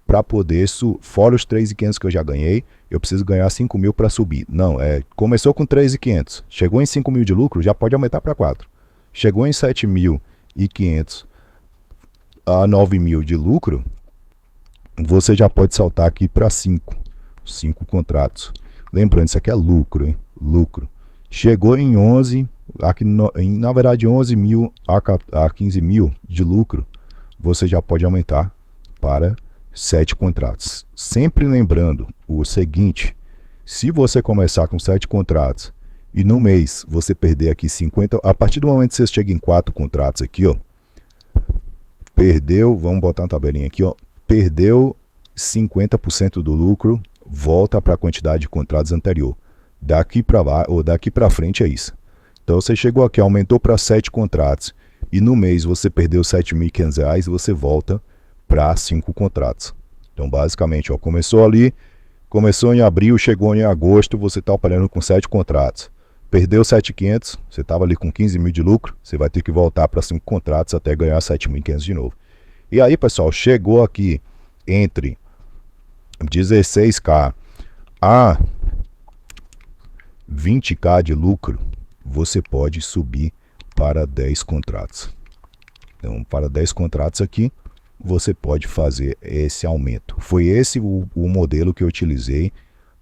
para poder, fora os 3.500 que eu já ganhei, eu preciso ganhar 5.000 para subir. Não, começou com 3.500, chegou em 5.000 de lucro, já pode aumentar para 4. Chegou em 7.500 a 9.000 de lucro, você já pode saltar aqui para 5 contratos. Lembrando, isso aqui é lucro, hein? Lucro. Chegou em 11, aqui na verdade 11.000 a 15.000 de lucro, você já pode aumentar para 7 contratos. Sempre lembrando o seguinte: se você começar com 7 contratos e no mês você perder aqui 50, a partir do momento que você chega em 4 contratos aqui, ó, perdeu, vamos botar uma tabelinha aqui, ó, perdeu 50% do lucro, volta para a quantidade de contratos anterior. Daqui para lá, ou daqui para frente é isso. Então você chegou aqui, aumentou para 7 contratos, e no mês você perdeu R$ 7.500, você volta para 5 contratos. Então basicamente, ó, começou ali, começou em abril, chegou em agosto, você está operando com 7 contratos. Perdeu 7.500, você estava ali com 15 mil de lucro, você vai ter que voltar para 5 contratos até ganhar 7.500 de novo. E aí, pessoal, chegou aqui entre 16k a 20k de lucro, você pode subir para 10 contratos. Então, para 10 contratos aqui, você pode fazer esse aumento. Foi esse o modelo que eu utilizei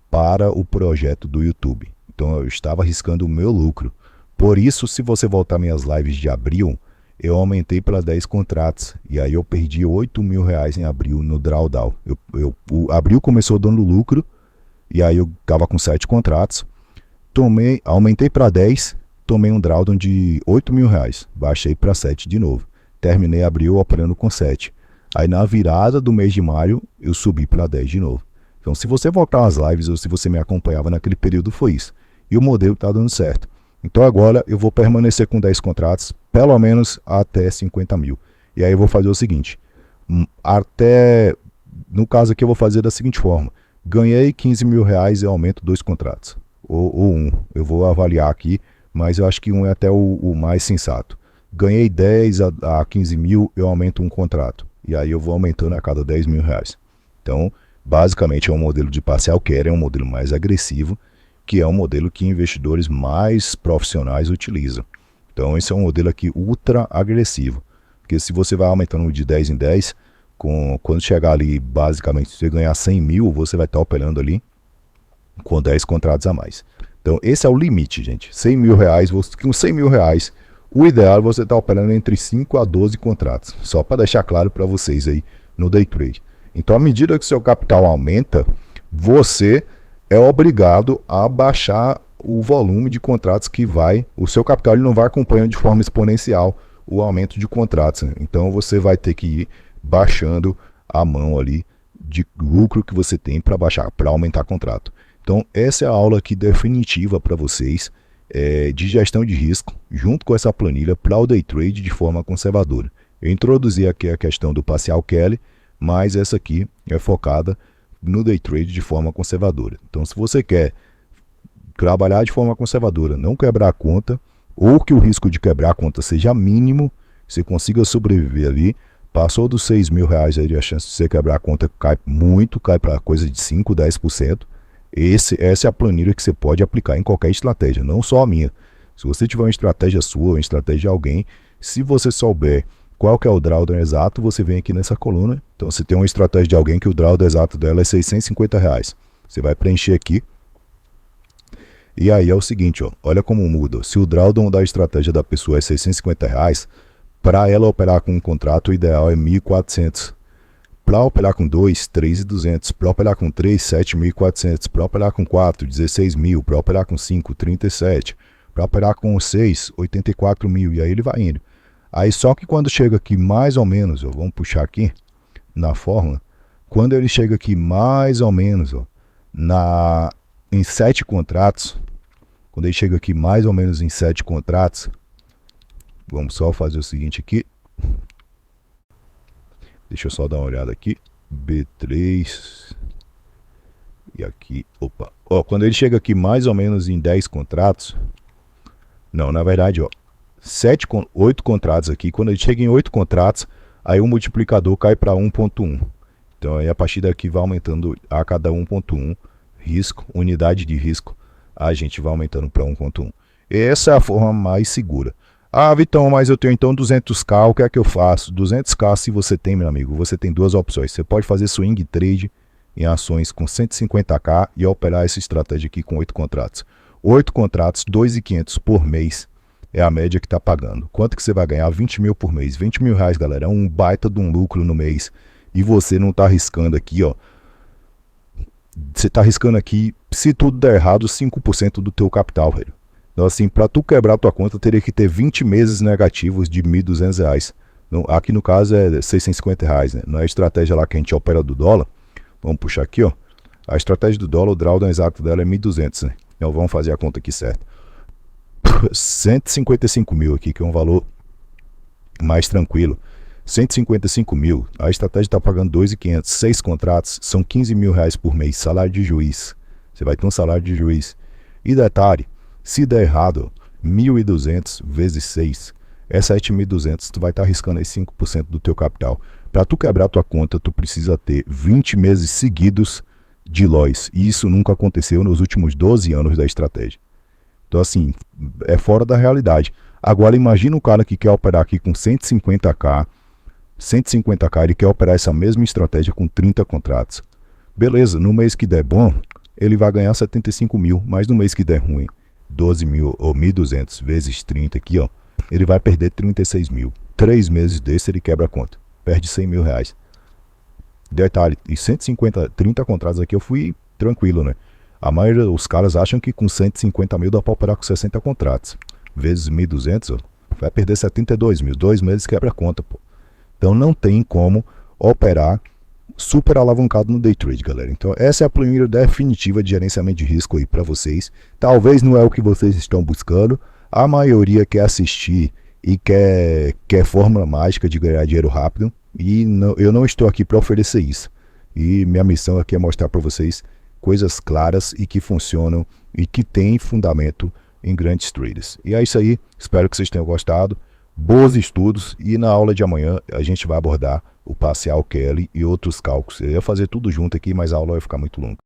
para o projeto do YouTube. Então eu estava arriscando o meu lucro. Por isso, se você voltar minhas lives de abril, eu aumentei para 10 contratos. E aí eu perdi R$ 8.000 em abril no drawdown. O abril começou dando lucro, e aí eu estava com 7 contratos. Aumentei para 10, tomei um drawdown de R$ 8.000. Baixei para 7 de novo. Terminei abril operando com 7. Aí na virada do mês de maio, eu subi para 10 de novo. Então se você voltar às lives, ou se você me acompanhava naquele período, foi isso. E o modelo está dando certo. Então agora eu vou permanecer com 10 contratos, pelo menos até 50 mil. E aí eu vou fazer o seguinte, no caso aqui eu vou fazer da seguinte forma, ganhei R$ 15.000 e aumento 2 contratos, ou um, eu vou avaliar aqui, mas eu acho que um é até o mais sensato. Ganhei 10 a 15 mil, eu aumento um contrato, e aí eu vou aumentando a cada R$ 10.000. Então basicamente é um modelo de parcial carry, é um modelo mais agressivo, que é um modelo que investidores mais profissionais utilizam. Então esse é um modelo aqui ultra agressivo, porque se você vai aumentando de 10 em 10, quando chegar ali, basicamente, se você ganhar 100 mil, você vai estar operando ali com 10 contratos a mais. Então esse é o limite, gente. R$ 100.000, com R$ 100.000, o ideal é você estar operando entre 5 a 12 contratos, só para deixar claro para vocês aí no day trade. Então à medida que o seu capital aumenta, você é obrigado a baixar o volume de contratos que o seu capital ele não vai acompanhando de forma exponencial o aumento de contratos, né? Então você vai ter que ir baixando a mão ali de lucro que você tem para aumentar contrato. Então essa é a aula aqui definitiva para vocês de gestão de risco, junto com essa planilha para o day trade de forma conservadora. Eu introduzi aqui a questão do parcial carry, mas essa aqui é focada no day trade de forma conservadora. Então se você quer trabalhar de forma conservadora, não quebrar a conta, ou que o risco de quebrar a conta seja mínimo, você consiga sobreviver ali, passou dos R$ 6.000 aí, a chance de você quebrar a conta cai muito, cai para coisa de 5, 10%. Essa é a planilha que você pode aplicar em qualquer estratégia, não só a minha. Se você tiver uma estratégia sua, uma estratégia de alguém, se você souber qual que é o drawdown exato, você vem aqui nessa coluna. Então você tem uma estratégia de alguém que o drawdown exato dela é R$ 650. Você vai preencher aqui. E aí é o seguinte, ó, olha como muda. Se o drawdown da estratégia da pessoa é R$ 650, para ela operar com um contrato, o ideal é 1.400. Para operar com 2, 3.200. Para operar com 3, 7.400. Para operar com 4, 16 mil. Para operar com 5, 37. Para operar com 6, 84 mil. E aí ele vai indo. Aí só que quando chega aqui mais ou menos, ó, vamos puxar aqui na fórmula, quando ele chega aqui mais ou menos, ó, em 7 contratos, quando ele chega aqui mais ou menos em 7 contratos, vamos só fazer o seguinte aqui, deixa eu só dar uma olhada aqui, B3, e aqui, opa, ó, quando ele chega aqui mais ou menos em 10 contratos, não, na verdade, ó, 8 contratos aqui, quando ele chega em 8 contratos, aí o multiplicador cai para 1.1. Então aí a partir daqui vai aumentando a cada 1.1 risco, unidade de risco, a gente vai aumentando para 1.1. Essa é a forma mais segura. Ah, Vitão, mas eu tenho então 200k, o que é que eu faço? 200k, se você tem, meu amigo, você tem duas opções. Você pode fazer swing trade em ações com 150k e operar essa estratégia aqui com 8 contratos. 8 contratos, 2.500 por mês. É a média que está pagando. Quanto que você vai ganhar? 20 mil por mês. 20 mil reais, galera. É um baita de um lucro no mês. E você não está arriscando aqui, ó. Você está arriscando aqui, se tudo der errado, 5% do teu capital, velho. Então assim, para tu quebrar a tua conta, teria que ter 20 meses negativos de R$ 1.200 Aqui no caso é R$ 650, né? Não é a estratégia lá que a gente opera do dólar. Vamos puxar aqui, ó. A estratégia do dólar, o drawdown exato dela é 1.200, né? Então vamos fazer a conta aqui certo. 155 mil aqui, que é um valor mais tranquilo. 155 mil, a estratégia está pagando 2.500, 6 contratos, são R$ 15.000 por mês, salário de juiz. Você vai ter um salário de juiz. E detalhe, se der errado, 1.200 vezes 6 é 7.200, tu vai estar arriscando aí 5% do teu capital. Para tu quebrar tua conta, tu precisa ter 20 meses seguidos de loss. E isso nunca aconteceu nos últimos 12 anos da estratégia. Então assim, é fora da realidade. Agora imagina um cara que quer operar aqui com 150k, ele quer operar essa mesma estratégia com 30 contratos. Beleza, no mês que der bom, ele vai ganhar 75 mil, mas no mês que der ruim, 12 mil ou 1.200 vezes 30 aqui, ó, ele vai perder 36 mil. 3 meses desse ele quebra a conta, perde 100 mil reais. Detalhe, e 150, 30 contratos aqui eu fui tranquilo, né? A maioria, os caras acham que com 150 mil dá para operar com 60 contratos. Vezes 1.200, vai perder 72 mil. 2 meses quebra a conta, pô. Então não tem como operar super alavancado no day trade, galera. Então essa é a planilha definitiva de gerenciamento de risco aí para vocês. Talvez não é o que vocês estão buscando. A maioria quer assistir e quer fórmula mágica de ganhar dinheiro rápido. E eu não estou aqui para oferecer isso. E minha missão aqui é mostrar para vocês coisas claras e que funcionam e que têm fundamento em grandes traders. E é isso aí, espero que vocês tenham gostado. Bons estudos, e na aula de amanhã a gente vai abordar o parcial Kelly e outros cálculos. Eu ia fazer tudo junto aqui, mas a aula vai ficar muito longa.